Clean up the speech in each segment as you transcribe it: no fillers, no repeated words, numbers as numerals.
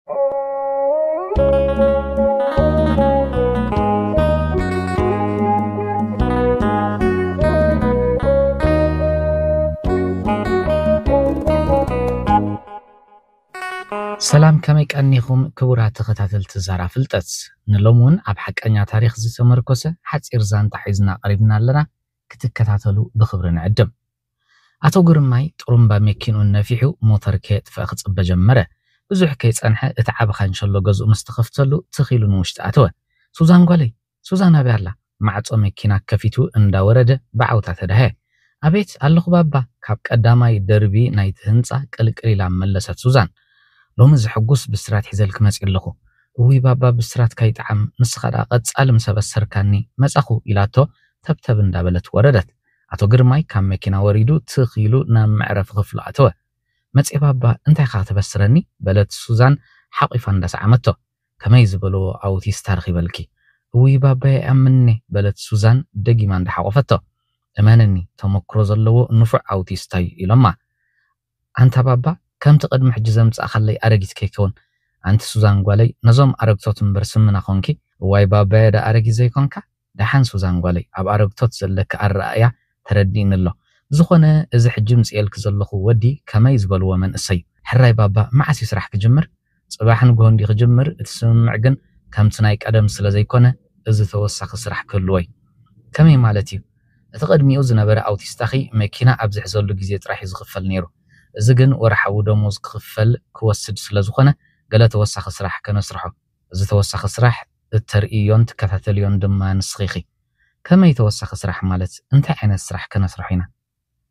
سلام كمي كأنيكم كورات تختاتل تزارع فلتس نلومون أب حقانيا تاريخ زي تمركوسة حتى إرزان تحيزنا قريبنا لنا كتكتاتلو بخبرنا عدم أتو قرماي ترمبا ميكينو النافيحو موتر كيت فأخذ بجمرة بزوح كيت أنحا اتعاب خانشالو غزو مستخفتلو تخيلو نوشت أتوه سوزان قولي سوزان أبيرلا معطو ميكينا كفيتو اندا ورد بعوتا تدهي أبيت ألخ بابا كابك أداماي دربي نايت هنسا كالك إلى ملسات سوزان لوم زحقوس بسرات حزلك مسئل لخو وي بابا بسرات كايت عم نسخدا قد سألم سبسركاني مسأخو إلاتو تبتب اندابلت وردت أتو قرماي كام مكينا وريدو تخيلو نام معرف غفلو أتوه مسئ بابا انتاي خاطة بسرني بلد سوزان حقي فاندس عمتو كما يزبلو أو تيستارخي بلكي وي بابا يأمني بلد سوزان دقي من دحا وفتو أمانني تمكرو زلو نفع أو تيستاي إلما أنت بابا كم تقدم حجزم تأخلي أرجيت كيكون أنت سوزان قالي نظام أرجتوت برسمنا خونكي واي بابا دا أرجي زي كونكا دحان سوزان قالي أب أرجتوت زلك الرأي تردين الله زخنا إذا حجم سئلك زلخو ودي كما يزبلوا من السي حراي بابا ما عسيس راح كجمر صباحا نقول دي خجمر تسمع جن كم تنايك أدم سلا زي كونه إذا توسخ سرح كلوي كمي مالتي تقدمي أوزنا برا أو تستخي ماكينة أبزح زلو جزيت راح يزغفل نيرو زجن ورحو دموز كخفل كوسد سلازخنا قال توسخ سراح كنسرحه إذا توسخ سراح الترئيون تكتاتليون دما نسخيخي كما يتوسخ سراح مالت انت عين السراح كنسرحينا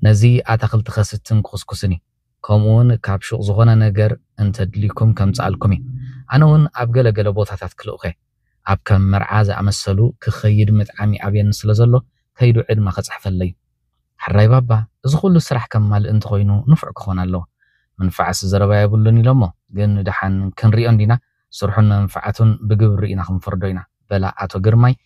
نزي أعتقل تخستن كسكسني كمون كابشو زغنا نجر انت دليكم كم تسألكمي أنا ون أبقى قلبوتها تتكلوخي أب كم مرعازة أمسلو كخيد متعامي أبين سلازلو كيدو عد ما خصح فلي حراي بابا إذا كل السرح كمال انت خوينو نفع كخون الله منفعة الزرباء يقولوني لما قلنا دحان كن ريون دينا سرحنا منفعتون بقبر رينا خم فردينا بلا عطو قرماي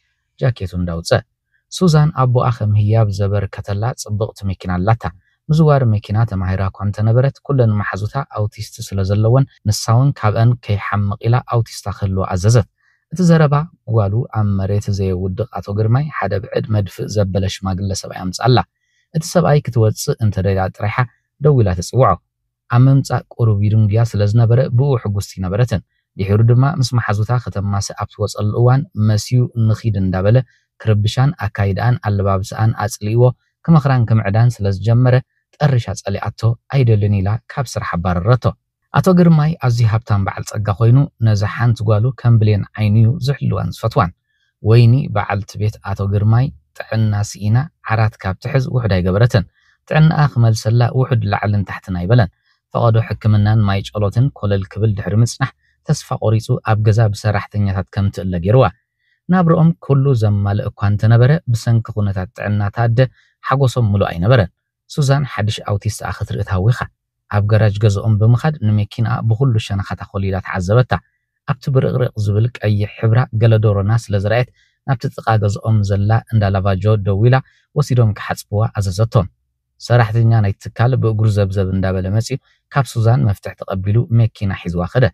جاكيتون داوتسا سوزان أبو أخم هياب زبر كتلات صبغت ميكينا لاتا مزوار ميكينا تماهيرا كوانت نبرت كلن محزوتا أو تيستسل زلوان نساون كابان كي حمق إلا أو تيستخلو عززت اتزربا قالو عم مريت زي ودق عطو قرماي حدا بعد مدفق زبلش ما قل سبعي أمتسألا اتسبعي كتواتس انت ريدات ريحة دولا تسوعو عممصا قرب يدونغيا سلازنبره بو حغوستي نبرتن يحيرو دما مس محزوتا ختما سابت وصل الاوان مسيو نخيد اندابله كربشان اكايدان البابسان اصليو كمخران كمعدان سلاز جمره طرشا صلياتو ايدلنيلا كاب سرح باررتو اتو غرماي ازي هبتان بعل صقا خوينو نزحان تغالو كمبلين عينيو زحلوان صفتوان ويني بعلت بيت اتو غرماي طعنا سينا عرات كاب تحز وحداي غبرتن طعنا اخمل سلا وحد لعلن تحتنا يبلن فقدو حكمنان ماي چلوتن كل الكبل دحر مصنح تسفا قريصو اب غزا بسراحتنيات كم تلغيروا نابرኦም كل زمال اكوان تنبره بسنك خونتات طعنا تاد حغوسم ملو اي نبره سوزان حدش اوتيست اخر اتاويخه اب جراج غزኦም بمخد نمكينا بكل شنخه خليلات عزبتا ابت برقرق زبلك اي حبره جلدورو ناس لزرعت نابت تقا غزኦም زلا اندا لافاجو دويلا وسيدوم كحصبوا عززتهم سراحتنيا نايتكال بأجر زبزب اندابل مسي كاب سوزان مفتح تقبلو مكينا حزوا خده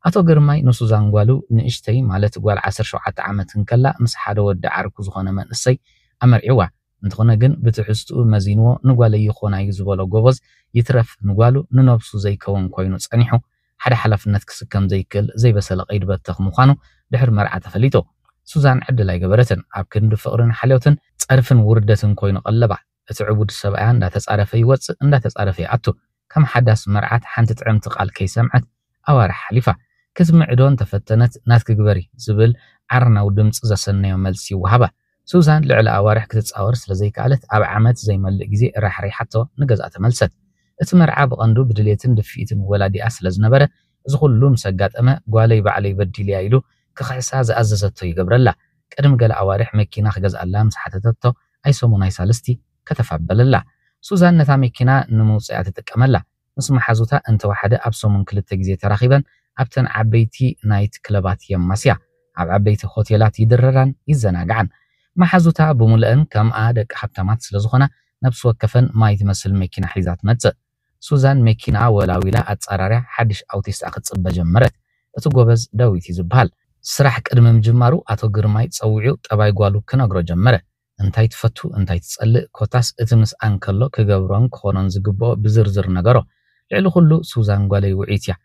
أتو قرماي نو سوزان قالو نئشتي مالت قوال 17 عامتن كلا مس حدا ود عركو زخونه منسي أمر عوا انتخونا جن بتحستو مزينو نقوالي يخونا يزبولو قوز يترف نقوالو ننوبسو زي كون كوينو تسانيحو حدا حلف نتكس كم زي كل زي بسلق ايد باتخ مخانو دحر مرعة تفليتو سوزان عدلاي قبرتن عبكن دفقرن حليوتن تعرفن وردتن كوينو قلبا اتعبود السبعان لا تسعرفي وص ان لا تسعرفي عتو كم حدث مرعت حنت تعم تقال كي سمعت اوار حليفه كسمع دون تفتنت ناتك غبري زبل عرنا ودمص زسنيو ملسي وهبه سوزان لعل اوارح كتصاور سلازي قالت اب عمت زي مل غزي راح ريحتو نغزا تملست اتمرعا بقندو بدليتن دفيتن ولادي اسلز نبره زخلوم سغاطمه غالي بعلي بديل يايلو كخيسا زاززتو يغبرلا قدم قال اوارح مكينا خغز الله مسحتتتو اي سوموناي سالستي كتفبللا سوزان نتا مكينا نموصيا تتقملا مسمع حزوتا انت واحده ابسومن كلته غزي تراخيبن ابتن عبيتي نايت كلبات يماسيا عبيتي هوتيلات يدرران يزناغعن ما حزوتا بملئن كم ادق حبتمات سلازخنا نفس وكفن ما يتمثل مكينا حيزات مص سوزان مكينا ولاويلا اتصراريا حدش اوتيست اخصب جمرت ጎበዝ ዳዊት ይዝብሃል ስራሕ ቅድመ ምጅማሩ አቶ ግርማይ ፀውዒው ጠባይ ጓሉ ክነግሮ ጀመረ እንታይ ትፈቱ እንታይ ትጸልእ ኮታስ እቲ ምስኣን ከሎ ክገብሮን ክኾኖን ዝግብኦ ብዝርዝር ነገሮ ልዕሊ ኩሉ ሱዛን ጓለይ ውዒት እያ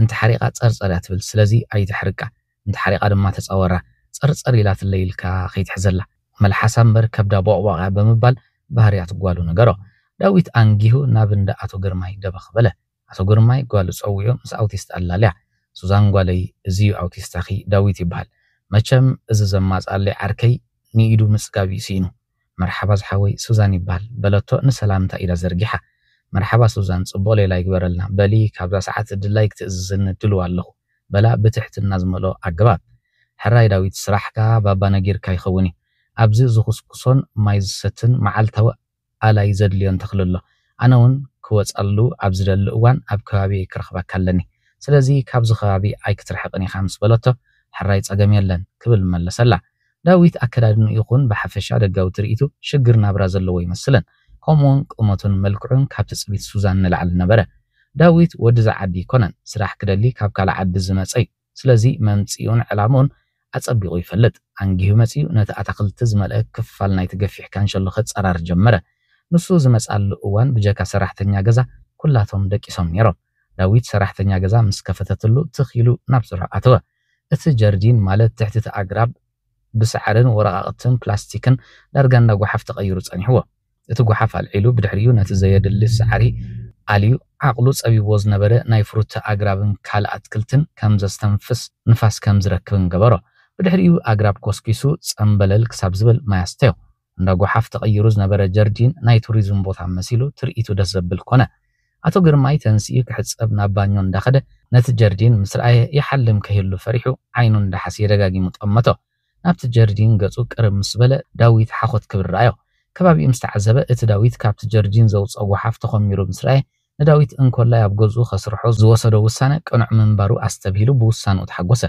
እንተ ሓሪቃ ጸርጸር ትብል ስለዚ ኣይትሕርቃ እንተ ሓሪቃ ድማ ተጻወራ ጸርጸር ኢላ ትለይልካ ከይትሕዘላ መልሓሳ እምበር ከብዳ ቦቕቦቓ ብምባል ባህርያት ጓሉ ነገሮ ዳዊት አንጊሁ ናብ እንደ አቶ ግርማይ ደበኽ በለ አቶ ግርማይ ጓሉ ፀውዒው ምስ አውቲስት አላልያ ሱዛን ጓለይ እዚዩ አውቲስት አኺ ዳዊት ይበሃል መቸም እዚ ዘማጻለይ ዓርከይ ንኢዱ ምጽጋቢ ሲኑ መርሓባ ዝሓወይ ሱዛን ይበሃል በለቶ ንሰላምታ ኢዳ ዘርጊሓ መርሓባ ሱዛን ጽቦ ሌላ ይግበረልና በሊ ካብዛ ሰዓት ድላይ ክትእዝዝን ድልው ኣለኹ በላ ብትሕትና ዝመሎ ኣገባብ ሕራይ ዳዊት ስራሕካ ባባ ነጊርካ ይኸውን ኣብዚ ዝኹስኩሶን ማይ ዝሰትን መዓልታዊ ኣላይ ዘድልዮን ተኽልሎ ኣነ እውን ክወጻሉ ኣብ ዝደሊ እዋን ኣብ ከባቢ ክረኽበካ ኣለኒ ስለዚ ካብዚ ከባቢ ኣይክትርሕቕን ኢኻ ምስ በለቶ ሕራይ ጸገም የለን ክብል መለሰላ ዳዊት ኣከዳድኑ ይኹን ብሓፈሻ ደጋዊ ትርኢቱ ሽግር ናብራ ዘለዎ ይመስለን ከምኡውን ቁመቱን መልክዑን ካብ ትጽቢት ሱዛን ንላዕሊ ነበረ ዳዊት ወዲ ዝዓዲ ይኮነን ስራሕ ክደሊ ካብ ካልእ ዓዲ ዝመጸ እዩ ስለዚ መምጽኡን ዕላምኡን ኣጸቢቑ ይፈልጥ አንጊሁ መጺኡ ነቲ ኣታኽልቲ ዝመልአ ክፋል ናይቲ ገፊሕ ካንሸሎ ክጸራር ጀመረ ንሱ ዝመጻሉ እዋን ብጀካ ሰራሕተኛ ገዛ ኩላቶም ደቂሶም ነይሮም ዳዊት ሰራሕተኛ ገዛ ምስ ከፈተትሉ ትኺሉ ናብ ስርሑ ኣተወ እቲ ጀርዲን ማለት ትሕቲ ኣግራብ ብሳዕርን ወረቃቅትን ፕላስቲክን ዳርጋ እንዳ ጓሓፍ ተቀይሩ ጸኒሕዎ እቲ ጓሓፍ አልዒሉ ብድሕሪኡ ነቲ ዘየድሊ ሳዕሪ ኣልዩ ዓቕሉ ጸቢቦ ዝነበረ ናይ ፍሩት ኣግራብን ካል ኣትክልትን ከም ዘስተንፍስ ንፋስ ከም ዝረክብን ገበሮ ብድሕሪኡ ኣግራብ ኮስኪሱ ጸምበለል ክሳብ ዝብል ማያስተዮ እንዳ ጓሓፍ ተቀይሩ ዝነበረ ጀርዲን ናይ ቱሪዝም ቦታ መሲሉ ትርኢቱ ደስ ዘብል ኮነ አቶ ግርማይ ተንስኡ ክሕጸብ ናብ ባኞ እንዳኸደ ነቲ ጀርዲን ምስ ረኣየ ይሓልም ከሂሉ ፈሪሑ ዓይኑ እንዳሓስ የደጋጊሙ ጠመቶ ናብቲ ጀርዲን ገጹ ቅርብ ምስ በለ ዳዊት ሓኾት ክብር ረኣዮ ከባቢኡ ምስ ተዓዘበ እቲ ዳዊት ካብቲ ጀርዲን ዘውፅኦ ጓሓፍ ተኸሚሩ ምስ ረኣየ ንዳዊት እንኮላይ ኣብ ገጹ ከስርሖ ዝወሰዶ ውሳነ ቅኑዕ ምንባሩ ኣስተብሂሉ ብውሳንኡ ተሓጎሰ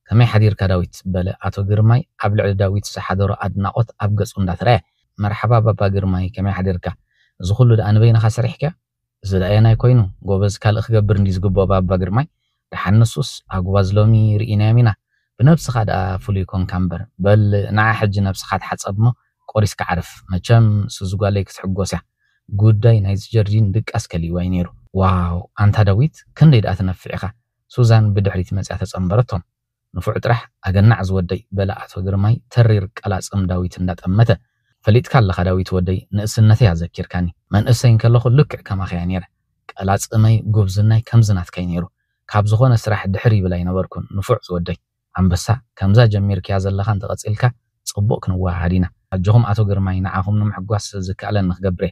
ከመይ ሓዲርካ ዳዊት በለ አቶ ግርማይ ኣብ ልዕሊ ዳዊት ዝሓደሮ ኣድናቆት ኣብ ገጹ እንዳተረኣየ መርሓባ ባባ ግርማይ ከመይ ሓዲርካ እዚ ኩሉ ደኣ ንበይንኻ ሰሪሕካ ዝለአየናይ ኮይኑ ጎበዝ ካልእ ክገብር እንዲ ዝግብኦ ባባ ግርማይ ድሓንሱስ ኣጉባዝ ሎሚ ርኢናዮም ኢና ብነብስኻ ደኣ ፍሉይ ኮንካ እምበር በል ንዓ ሕጂ ነብስኻ ትሓፀብ ሞ ቆሪስካ ዓርፍ መቸም ስዝጓለይ ክትሕጎስ እያ ጉዳይ ናይዚ ጀርዲን ድቃስ ከልይዋይ ነይሩ ዋው ኣንታ ዳዊት ክንደይ ደኣ ትነፍዕ ኢኻ ሱዛን ብድሕሪት መፅያ ተጸንበረቶም ንፉዕ ጥራሕ ኣገናዕ ዝወደይ በላ አቶ ግርማይ ተሪር ቀላጽም ዳዊት እንዳጠመተ ፈሊጥካ ኣለኻ ዳዊት ወደይ ንእስነተይ ኣዘኪርካኒ መንእሰይን ከለኹ ልክዕ ከማኸያ ነይረ ቀላጽመይ ጉብዝናይ ከምዝናትካይ ነይሩ ካብ ዝኾነ ስራሕ ድሕሪ ይብላይ ነበርኩን ንፉዕ ዝወደይ አንበሳ ከምዛ ጀሚርክያ ዘለኻ እንተቐጺልካ ጽቡቕ ክንዋሃድ ኢና ኣጆኹም አቶ ግርማይ ንዓኹም ንምሕጓስ ዝከኣለን ንኽገብረ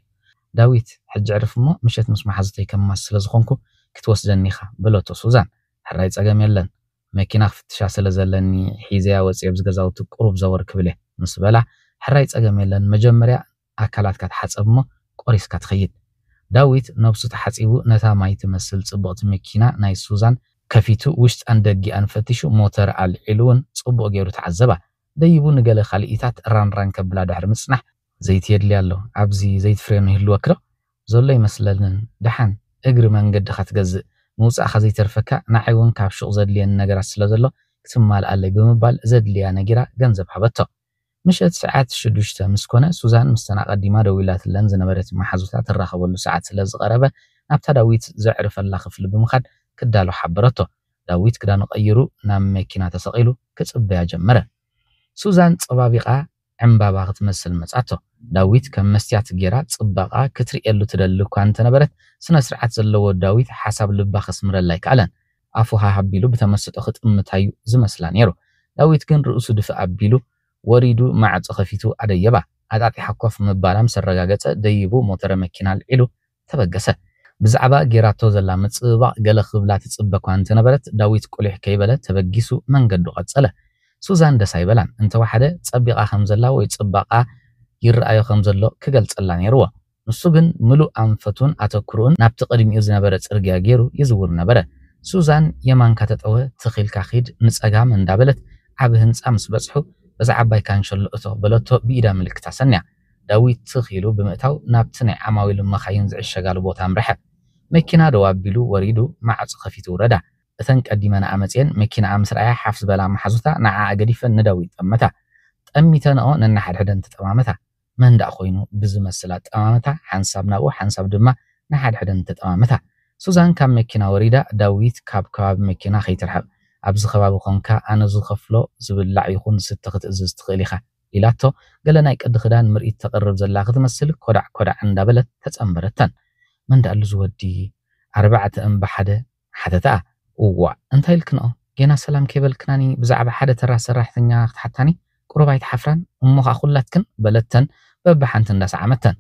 ዳዊት ሕጂ ዕርፍ እሞ ምሸት ምስ ማሓዝተይ ከማስ ስለ ዝኾንኩ ክትወስደኒ ኢኻ በለቶ ሱዛን ሕራይ ጸገም የለን መኪና ክፍትሻ ስለ ዘለኒ ሒዝያ ወፂአ ብዝገዛውቲ ቁሩብ ዘወር ክብል ምስ በላ ሕራይ ጸገም የለን መጀመርያ ኣካላትካ ትሓፀብ እሞ ቆሪስካ ትኸይድ ዳዊት ነብሱ ተሓፂቡ ነታ ማይ ትመስል ጽቡቕቲ መኪና ናይ ሱዛን ከፊቱ ውሽጣን ደጊኣን ፈቲሹ ሞተር ኣልዒሉውን ጽቡቕ ገይሩ ተዓዘባ ደይቡ ንገለ ካልኢታት ራንራን ከብላ ድሕሪ ምጽናሕ ዘይቲ የድልያ ኣሎ ኣብዚ ዘይቲ ፍሬን ይህልወክ ዶ ዘሎ ይመስለንን ድሓን እግሪ መንገድኻ ትገዝእ ምውፃእኻ ዘይተርፈካ ንዓይ እውን ካብ ሹቕ ዘድልየን ነገራት ስለ ዘሎ ክትማልኣለይ ብምባል ዘድልያ ነጊራ ገንዘብ ሃበቶ ምሸት ሰዓት 6 ምስ ኮነ ሱዛን ምስተና ቀዲማ ደው ኢላትለን ዝነበረት ማሓዙታ ትራኸበሉ ሰዓት ስለ ዝቐረበ ናብታ ዳዊት ዘዕርፈላ ክፍሊ ብምኻድ ክዳሎ ሓበረቶ ዳዊት ክዳኑ ቀይሩ ናብ መኪና ተሰቂሉ ክጽበያ ጀመረ ሱዛን ጸባቢቓ ዕምባባ ክትመስል መጻቶ ዳዊት ከም መስትያት ጌራ ጽባቓ ክትሪኤሉ ትደሊ እኳ እንተነበረት ስነ ስርዓት ዘለዎ ዳዊት ሓሳብ ልባ ከስምረላይ ከኣለን ኣፉ ሃቢሉ ብተመስጦ ክትምታዩ ዝመስላ ነይሩ ዳዊት ግን ርእሱ ድፍእ ኣቢሉ ወሪዱ ማዕጾ ከፊቱ ኣደየባ ኣጣጢሓ ኮፍ ምባላም ሰረጋገጸ ደይቡ ሞተር መኪና ልዒሉ ተበገሰ ብዛዕባ ጌራቶ ዘላ ምጽባቕ ገለ ክብላ ትጽበኳ እንተነበረት ዳዊት ቁልሕ ከይበለ ተበጊሱ መንገዱ ቀጸለ ሱዛን ደስ ኣይበላን እንተዋሓደ ጸቢቓ ከም ዘላ ወይ ጽባቓ ይረኣዮ ከም ዘሎ ክገልጸላ ነይርዎ ንሱ ግን ምሉእ ኣንፈቱን ኣተኩሩን ናብቲ ቅድሚኡ ዝነበረ ጽርግያ ገይሩ ይዝውር ነበረ ሱዛን የማንካ ተጠወ ትኺልካ ኺድ ንጸጋም እንዳበለት ዓብ ህንጻ ምስ በጽሑ በዛ ዓባይ ካንሸሎ እቶ በለቶ ብኢዳ ምልክታ ሰንያ ዳዊት ትኺሉ ብምእታው ናብቲ ናይ ዓማዊል መኻይን ዝዕሸጋሉ ቦታ ምርሐ መኪና ደው ኣቢሉ ወሪዱ ማዕጾ ከፊቱ ወረዳ እተን ቀዲመና ኣመፅን መኪና ኣምስራያ ሓፍስ በላ መሓዙታ ንዓ ገዲፈን ንዳዊት ጠመታ ጠሚተንኦ ነናሓድሕደን ተጠማመታ መንዳ ኮይኑ ብዝመስላ ጠማመታ ሓንሳብ ናብኡ ሓንሳብ ድማ ንሓድሕደን ተጠማመታ ሱዛን ካብ መኪና ወሪዳ ዳዊት ካብ ከባቢ መኪና ከይትርሕብ ኣብዚ ከባቢ ኮንካ ኣነ ዝኸፍሎ ዝብላዕ ይኹን ዝስተ ክትእዝዝ ትኽእል ኢኻ ኢላቶ ገለ ናይ ቅዲ ክዳን ምርኢት ተቕርብ ዘላ ክትመስል ኮዳዕ ኮዳዕ እንዳበለት ተጸምበረተን መንዳሉ ዝወዲ 4 እምባ ሓደ ሓተታ እዋ እንታይ ልክንኦ ገና ሰላም ከይበልክናኒ ብዛዕባ ሓደ ተራ ሰራሕተኛ ክትሓታኒ ቁርባይት ሓፍራን እሞኻ ኩላትክን በለተን በብሓንቲ እንዳሰዓመተን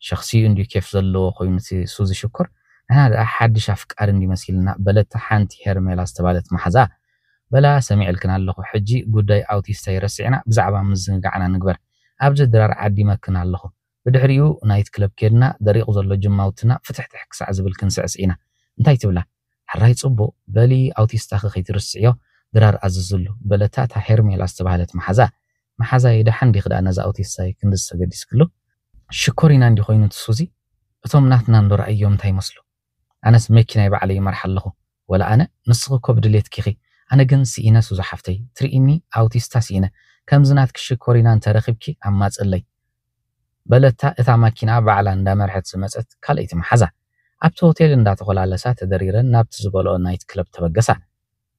ሸخصي እንዲ كيف ዘለዎ ኮይኑ ሱዚ ሽኩር أنا حدش أفكار إني مسيلنا بلت حانتي هرميلا استبالت محزا بلا سمع الكنا اللخو حجي قداي أوتي استيرسعنا بزعبا مزنقعنا نقبر أبجد درار عادي ما كنا اللخو بدحريو نايت كلب كيرنا دريق وزلو جماوتنا فتحت حكس عزب الكنسع سعينا انتاي تبلا حراي تصبو بالي أوتي استاخي خيت رسعيو درار أززلو بلتاتا هرميلا استبالت محزا يدحن دي خدا نزا أوتي استاي كندس قديس كلو شكورينا عندي خوينو تسوزي أتوم ناتنا ندور أيوم تاي مسلو أنا سمكنا يبعلي مرحل له ولا أنا نصغ كوب دليت كيخي أنا جنس إنا سوزا حفتي تريني أوتيستا سينا كم زنات كشكورينا أنت رخبكي أما تقلي بلتا إذا ماكينا بعلان دا مرحت سمسات كاليت محزا أبتو هوتيل إن دا تقول على سات دريرا نابت زبالو نايت كلب تبقسا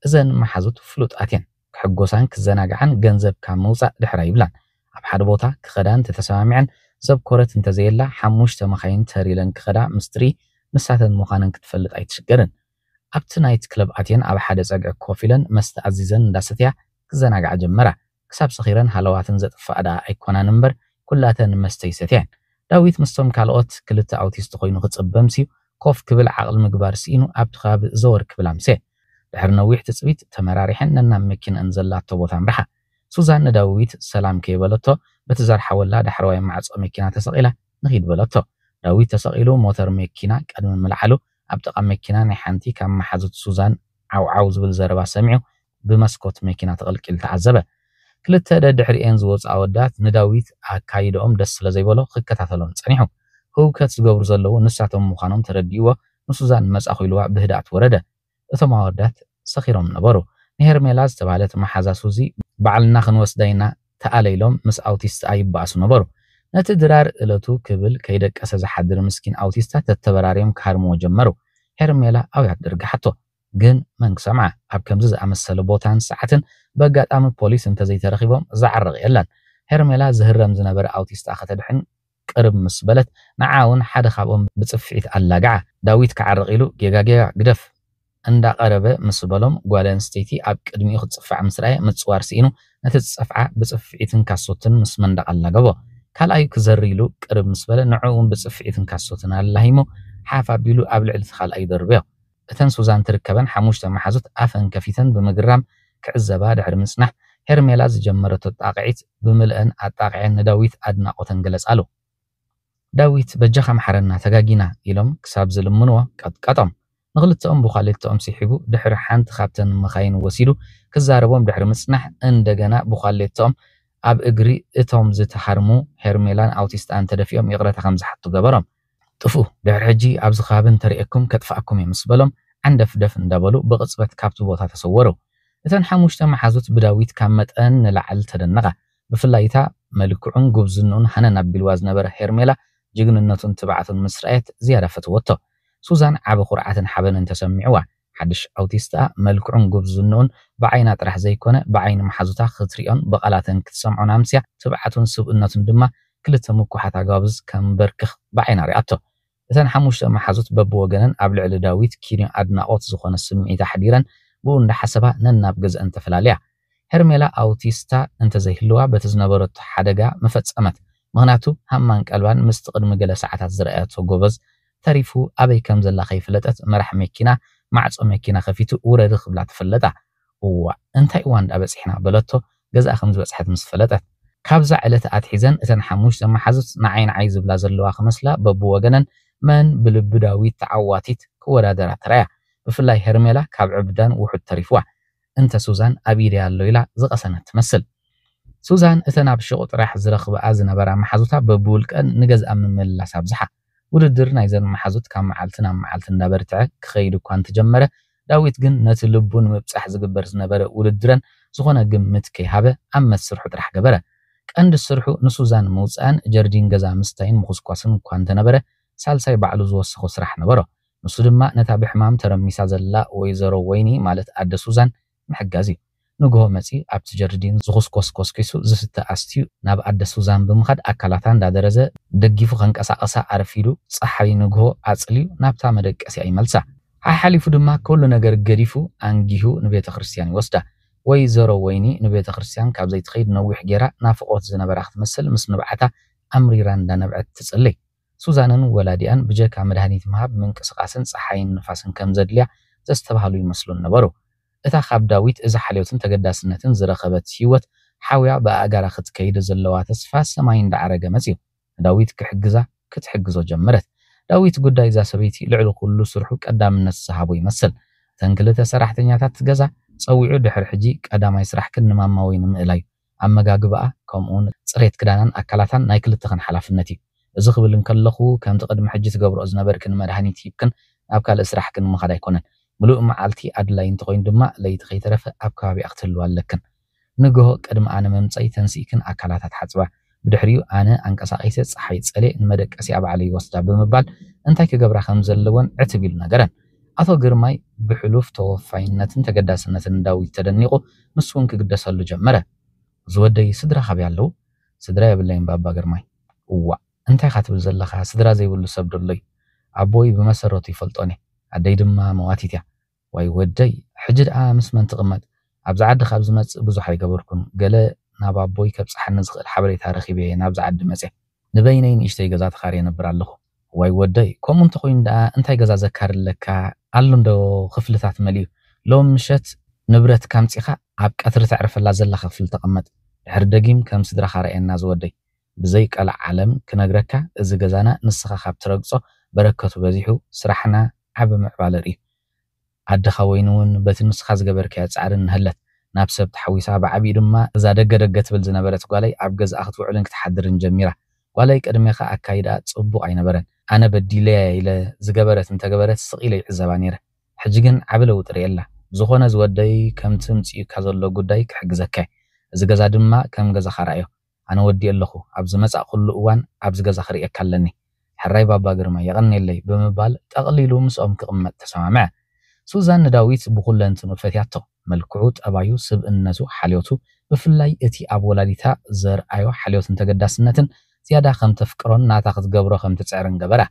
إذن محزوت فلوت آتين كحقوسان كزناقعان جنزب كاموزا دحرا يبلان أبحاد بوتا كخدان تتسامعن زب كورت انت زيلا حموش تمخين تاريلن كخدا مستري مساتن مخانن ክትፈልጥ ኣይትሽገርን ኣብቲ ናይት ክለብ ኣትየን ኣብ ሓደ ፀግዒ ኮፍ ኢለን መስተ ኣዚዘን እንዳሰትያ ክዘናግዓ ጀመራ ክሳብ ሰኺረን ሃለዋትን ዘጥፋእዳ ኣይኮናን እምበር ኩላተን መስተ ይሰትያን ዳዊት ምስቶም ካልኦት ክልተ ኣውቲስት ኮይኑ ክፅበም ሲዩ ኮፍ ክብል ዓቕሊ ምግባር ሲኢኑ ኣብቲ ከባቢ ዘወር ክብል ኣምሴ ድሕሪ ነዊሕ ትፅቢት ተመራሪሐን ነናብ መኪንአን ዘላቶ ቦታ ምርሓ ሱዛን ንዳዊት ሰላም ከይበለቶ በቲ ዘርሓወላ ዳሕረዋይ ማዕፆ መኪና ተሰቂላ ንኺድ በለቶ ዳዊት ተሰቂሉ ሞተር መኪና ቀድሚ መልዓሉ ኣብ ጥቃ መኪና ናይ ሓንቲ ካብ መሓዙት ሱዛን ዓውዓው ዝብል ዘረባ ሰሚዑ ብመስኮት መኪና ተቐልቂል ተዓዘበ ክልተ ደድሕሪአን ዝወፁ ኣወዳት ንዳዊት ኣካይዶኦም ደስ ስለ ዘይበሎ ክከታተሎም ፀኒሑ ህውከት ዝገብሩ ዘለዉ ንሳቶም ምዃኖም ተረዲእዎ ንሱዛን መፃ ኺልዋ ብህድኣት ወረደ እቶም ኣወዳት ሰኺሮም ነበሩ ንሄርሜላ ዝተባሃለት መሓዛ ሱዚ በዓልና ክንወስዳይና ተኣለይሎም ምስ ኣውቲስት ኣይበኣሱ ነበሩ ነቲ ድራር እለቱ ክብል ከይደቀሰ ዝሓድር ምስኪን ኣውቲስታት ተተበራርዮም ክሃርምዎ ጀመሩ ሄርሜላ ኣውያት ደርግሓቶ ግን መን ክሰምዓ ኣብ ከምዚ ዝኣመሰለ ቦታን ሰዓትን በጋጣሚ ፖሊስ እንተዘይተረኺቦም ዝዓርቕ የለን ሄርሜላ ዝህረም ዝነበረ ኣውቲስታ ከተድሕን ቅርብ ምስ በለት ንዓውን ሓደ ካብኦም ብፅፍዒት ኣላጋዓ ዳዊት ክዓርቕ ኢሉ ጌጋጌጋ ግደፍ እንዳቀረበ ምስ በሎም ጓል ኣንስተይቲ ኣብ ቅድሚኡ ክትፅፋዕ ምስ ረኣየ ምፅዋር ሲኢኑ ነቲ ዝፀፍዓ ብፅፍዒትን ካሶትን ምስ መንደቕ ኣላገቦ ካልኣይ ክዘሪሉ ቅርብ ምስ በለ ንዕኡን ብፅፍዒትን ካሶትን ኣላሂሞ ሓፍ ኣቢሉ ኣብ ልዕሊ እቲ ካልኣይ ደርብዮ እተን ሱዛን ትርከበን ሓሙሽተ መሓዙት ኣፈን ከፊተን ብምግራም ክዕዘባ ድሕሪ ምጽናሕ ሄርሜላ ዝጀመረቶ ጣቕዒት ብምልአን ኣጣቕዐን ንዳዊት ኣድናቆተን ገለጻሉ ዳዊት በጃኻ መሓረና ተጋጊና ኢሎም ክሳብ ዝልምንዎ ቀጥቀጦም ንኽልተኦም ብኻልተኦም ሲሒቡ ድሕሪ ሓንቲ ካብተን መኻይን ወሲዱ ክዛረቦም ድሕሪ ምጽናሕ እንደገና ብኻልተኦም ኣብ እግሪ እቶም ዝተሓርሙ ሄርሜላን ኣውቲስታን ተደፊኦም ይቕረታ ከም ዝሓቱ ገበሮም ጥፉ ድሕሪ ሕጂ ኣብዚ ከባቢ እንተሪአኩም ከጥፋኣኩም እየ ምስ በሎም ዓንደፍ ደፍ እንዳበሉ ብቕፅበት ካብቲ ቦታ ተሰወሩ እተን ሓሙሽተ መሓዙት ብዳዊት ካብ መጠን ንላዕሊ ተደነቓ ብፍላይታ መልክዑን ጉብዝንኡን ሃነን ኣቢልዋ ዝነበረ ሄርሜላ ጅግንነቱን ትብዓቱን ምስ ረአየት ዝያዳ ፈትወቶ ሱዛን ዓብ ኹርዓትን ሓበንን ተሰሚዕዋ ሓድሽ ኣውቲስታ መልክዑን ጉብዝንኡን ብዓይና ጥራሕ ዘይኮነ ብዓይኒ መሓዙታ ክትሪኦን ብቓላተን ክትሰምዖን ኣምስያ ትብዓቱን ስብእነቱን ድማ ክልተ ምኩሓት ኣጋብዝ ከም በርክኽ ብዓይና ሪኣቶ እተን ሓሙሽተ መሓዙት በብወገነን ኣብ ልዕሊ ዳዊት ኪንዮ ኣድናቆት ዝኾነ ስምዒት ኣሕዲረን ብኡ እንዳሓሰባ ነናብ ገዝአን ተፈላለያ ሄርሜላ ኣውቲስታ እንተዘይህልዋ በቲ ዝነበረቶ ሓደጋ መፈፀመት ምክንያቱ ሃማን ቀልባን ምስቲ ቅድሚ ገለ ሰዓታት ዝረአያቶ ጎበዝ ተሪፉ ኣበይ ከም ዘላ ከይፍለጠት መራሕ መኪና ማዕፆ መኪና ከፊቱ ውረድ ክብላ ትፈለጣ እዋ እንታይ እዋ እንዳበፂሕና በለቶ ገዛእ ከም ዝበፅሐት ምስ ፈለጠት ካብዛ ዕለት ኣትሒዘን እተን ሓሙሽተ መሓዙት ንዓይን ዓይ ዝብላ ዘለዋ ክመስላ በብወገነን መን ብልቢ ዳዊት ተዓዋቲት ክወዳደራ ተራያ ብፍላይ ሄርሜላ ካብ ዕብዳን ውሑድ ተሪፍዋ እንተ ሱዛን ኣብ ኢዳ ኣሎ ኢላ ዝቐሰነት ትመስል ሱዛን እተን ኣብ ሽቑ ጥራሕ ዝረኽብኣ ዝነበራ መሓዙታ በብውልቀን ንገዝኣ ምምልላስ ኣብዝሓ ውድድር ናይ ዘን መሓዙት ካብ መዓልቲ ናብ መዓልቲ እንዳበርትዐ ክኸይድ እኳ እንተጀመረ ዳዊት ግን ነቲ ልቡን ምብጻሕ ዝግበር ዝነበረ ውድድረን ዝኾነ ግምት ከይሃበ ኣብ መስርሑ ጥራሕ ገበረ ቀንዲ ስርሑ ንሱዛን መውፃን ጀርዲን ገዛ ምስታይን ምኹስኳስን እኳ እንተነበረ ሳልሳይ ባዕሉ ዝወሰኾ ስራሕ ነበሮ ንሱ ድማ ነታ ብሕማም ተረሚሳ ዘላ ወይዘሮ ወይኒ ማለት ኣደ ሱዛን ምሕጋዝ እዩ ንግሆ መፂ ኣብቲ ጀርዲን ዝኹስኮስ ከይሱ ዝስተ ኣስትዩ ናብ ኣደ ሱዛን ብምኻድ ኣካላታ እንዳደረዘ ደጊፉ ከንቀሳቐሳ ኣረፊዱ ፀሓይ ንግሆ ኣፅልዩ ናብታ መደቀሲያ ይመልሳ ሓሊፉ ድማ ኩሉ ነገር ገዲፉ አንጊሁ ንቤተ ክርስቲያን ይወስዳ ወይዘሮ ወይኒ ንቤተ ክርስቲያን ካብ ዘይትኸይድ ነዊሕ ጌራ ናፍቆት ዝነበራ ክትመስል ምስ ንብዓታ ኣምሪራ እንዳነብዐት ትጽልይ ሱዛንን ወላዲያን ብጀካ መድሃኒት መሃብ ምንቅስቃስን ፀሓይን ንፋስን ከም ዘድልያ ዘስተባሃሉ ይመስሉ ነበሩ እታ ካብ ዳዊት እዛ ሓልዮትን ተገዳስነትን ዝረኸበት ህይወት ሓውያ በኣጋራ ክትከይድ ዘለዋ ተስፋ ሰማይ እንዳዓረገ መፅዩ ዳዊት ክሕግዛ ክትሕግዞ ጀመረት ዳዊት ጉዳይ ዛ ሰበይቲ ልዕሊ ኩሉ ስርሑ ቀዳምነት ዝሃቦ ይመስል ተንክልተ ሰራሕተኛታት ገዛ ፀዊዑ ድሕሪ ሕጂ ቀዳማይ ስራሕ ክንማማ ወይ ንምእላይ ኣመጋግባኣ ከምኡን ፅሬት ክዳናን ኣካላታን ናይ ክልተኸን ሓላፍነት እዩ እዚ ክብል እንከለኹ ከምቲ ቅድሚ ሕጂ ትገብሮ ዝነበርክን መድሃኒት ሂብክን ኣብ ካልእ ስራሕ ክንምኻድ ኣይኮነን ምሉእ መዓልቲ ኣድላይ እንተኮይኑ ድማ ለይቲ ከይተረፈ ኣብ ከባቢኣ ክትህልው ኣለክን ንግሆ ቅድሚ ኣነ መምፀይ ተንሲእክን ኣካላታት ሓፅባ ብድሕሪኡ ኣነ አንቀሳቒሰ ፀሓይ ፀሌ ንመደቀሲ ኣብ ዓለይ ወስዳ ብምባል እንታይ ክገብራ ከም ዘለወን ዕትብ ኢሉ ነገረን ኣቶ ግርማይ ብሕሉፍ ተወፋይነትን ተገዳስነትን ዳዊት ተደኒቑ ንሱን ክግደሰሉ ጀመረ ዝወደይ ስድራ ካበይ ኣለዉ ስድራ የብለይን ባባ ግርማይ እዋ እንታይ ካትብል ዘለኻ ስድራ ዘይብሉ ሰብ ደሎይ ኣቦይ ብመሰረቱ ይፈልጦኒ ኣደይ ድማ መዋቲት እያ ዋይ ወደይ ሕጂ ደኣ ምስ መን ትቕመጥ ኣብዛ ዓዲ ካብ ዝመፅእ ብዙሕ ኣይገበርኩን ገለ ናብ ኣቦይ ከብፅሓኒ ዝኽእል ሓበሬታ ረኺበ ናብዛ ዓዲ መፅአ ንበይነይ ንእሽተይ ገዛ ተኻርየ ነብር ኣለኹ ዋይ ወደይ ከምኡ እንተኮይኑ ደኣ እንታይ ገዛ ዘካርለካ ኣሎ እንዶ ክፍልታት መሊኡ ሎም ምሸት ንብረት ካምፂኻ ኣብ ቀትሪ ተዕርፈላ ዘላ ክፍል ተቐመጥ ድሕሪ ደጊም ከም ስድራኻ ረአየና ዝወደይ ብዘይ ቀልዕ ዓለም ክነግረካ እዚ ገዛና ንስኻ ካብ ትረግፆ በረከቱ በዚሑ ስራሕና ዓብ ምዕባለ ርኢ ኣደኻ ወይኑ እውን በቲ ንስኻ ዝገበርካዮ ፃዕሪ ንህለት ናብ ሰብ ተሓዊሳ ብዓብዪ ድማ እዛ ደገ ትብል ዝነበረት ጓለይ ኣብ ገዛኣ ክትውዕልን ክትሓድርን ጀሚራ ጓለይ ቅድሜኻ ኣካይዳ ፅቡቕ ኣይነበረን ኣነ በዲለያ ኢለ ዝገበረት እንተገበረት ስቂለ ይዕዘባ ነይረ ሕጂ ግን ዓብ ለውጢ ርአየላ ዝኾነ ዝወደይ ከምቲ ምፅኡካ ዘሎ ጉዳይ ክሕግዘካ እዚ ገዛ ድማ ከም ገዛኻ ራእዮ ኣነ ወዲ ኣለኹ ኣብ ዝመፃእ ኩሉ እዋን ኣብዚ ገዛ ክሪአካ ኣለኒ ሕራይ ባባ ግርማ የቐኒለይ ብምባል ጠቕሊሉ ምስኦም ክቕመጥ ተሰማምዐ ሱዛን ንዳዊት ብኩለንትኑ ፈትያቶ መልክዑ ጠባዩ ስብእነቱ ሓልዮቱ ብፍላይ እቲ ኣብ ወላዲታ ዘርኣዮ ሓልዮትን ተገዳስነትን ዝያዳ ከም ተፍቅሮን ናታ ክትገብሮ ከም ትፅዕርን ገበራ